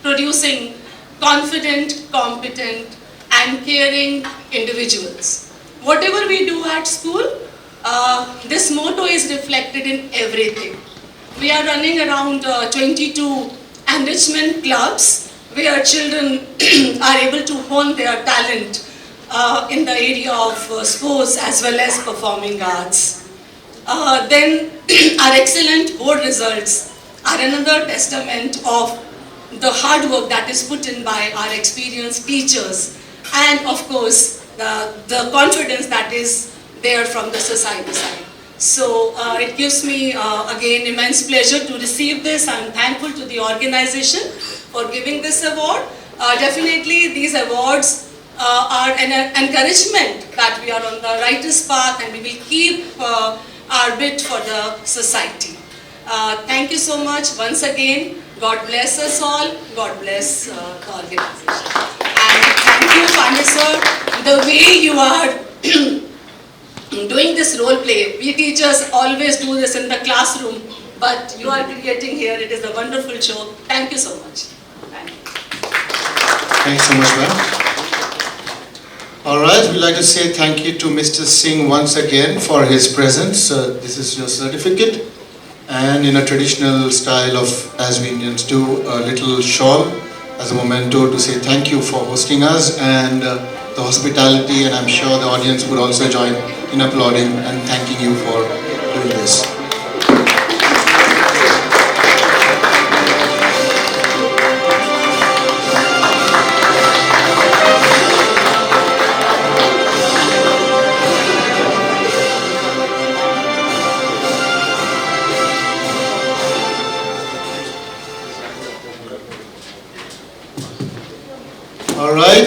producing confident, competent, and caring individuals. Whatever we do at school, this motto is reflected in everything. We are running around 22 enrichment clubs, where children are able to hone their talent in the area of sports as well as performing arts. Then our excellent board results are another testament of the hard work that is put in by our experienced teachers, and of course the confidence that is there from the society side. So it gives me again immense pleasure to receive this. I am thankful to the organization for giving this award. Definitely these awards are an encouragement that we are on the rightest path, and we will keep our bit for the society. Thank you so much once again. God bless us all. God bless the organization. And thank you, Pandey sir, the way you are doing this role play. We teachers always do this in the classroom, but you are creating here. It is a wonderful show. Thank you so much. Thanks so much, ma'am. All right, we'd like to say thank you to Mr. Singh once again for his presence. This is your certificate, and in a traditional style of, as we Indians do, a little shawl as a memento to say thank you for hosting us and the hospitality, and I'm sure the audience would also join in applauding and thanking you for doing this.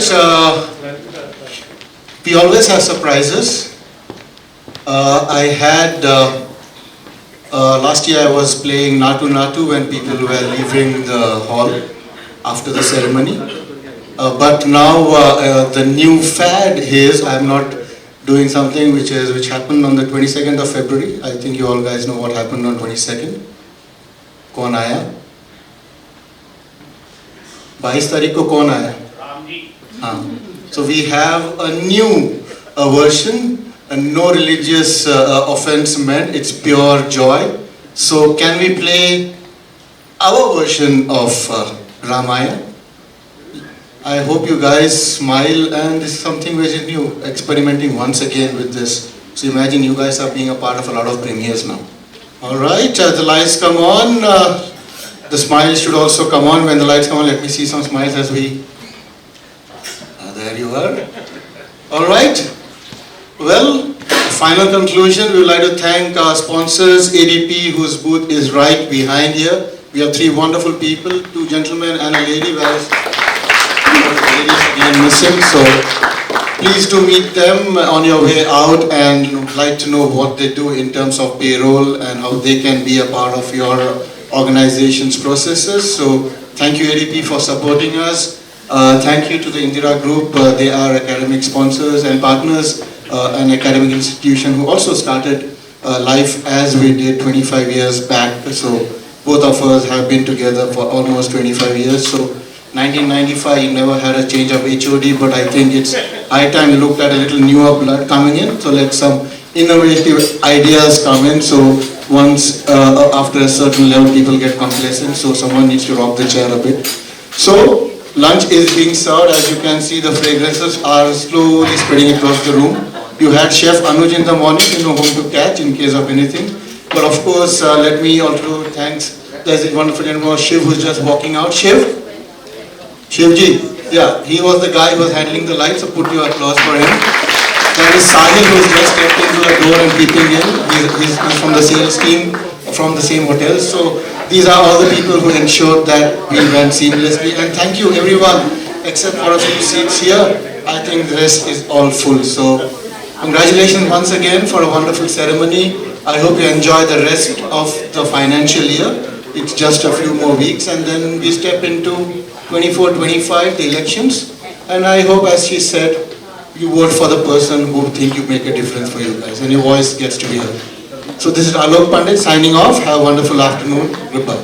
right, we always have surprises. I had, last year I was playing Natu Natu when people were leaving the hall after the ceremony. But now the new fad is I'm not doing something which happened on the 22nd of February. I think you all guys know what happened on 22nd. कौन आया? 22 तारीख को कौन आया? So we have a new version, no religious offense meant, it's pure joy. So can we play our version of Ramayana? I hope you guys smile, and this is something which is new, experimenting once again with this. So imagine you guys are being a part of a lot of premieres now. Alright, the lights come on. The smiles should also come on when the lights come on. Let me see some smiles as we... there you are. Alright. Well, final conclusion, we would like to thank our sponsors, ADP, whose booth is right behind here. We have three wonderful people, two gentlemen and a lady, whereas ladies again missing. So please do meet them on your way out and like to know what they do in terms of payroll and how they can be a part of your organization's processes. So thank you ADP for supporting us. Thank you to the Indira Group. They are academic sponsors and partners, an academic institution who also started life as we did 25 years back. So both of us have been together for almost 25 years. So 1995, you never had a change of HOD, but I think it's high time you looked at a little newer blood coming in. So let some innovative ideas come in. So once after a certain level, people get complacent. So someone needs to rock the chair a bit. So lunch is being served. As you can see, the fragrances are slowly spreading across the room. You had Chef Anuj in the morning, you know whom to catch in case of anything. But of course, let me also thank, there's a wonderful gentleman, Shiv, who's just walking out. Shivji, yeah, he was the guy who was handling the lights, so put your applause for him. There is Sahil, who's just stepped into the door and peeping in. He's from the sales team, from the same hotel. So these are all the people who ensured that we went seamlessly. And thank you everyone, except for a few seats here. I think the rest is all full. So congratulations once again for a wonderful ceremony. I hope you enjoy the rest of the financial year. It's just a few more weeks and then we step into 24-25, the elections. And I hope, as she said, you vote for the person who think you make a difference for you guys and your voice gets to be heard. So this is Alok Pandit signing off. Have a wonderful afternoon. Goodbye.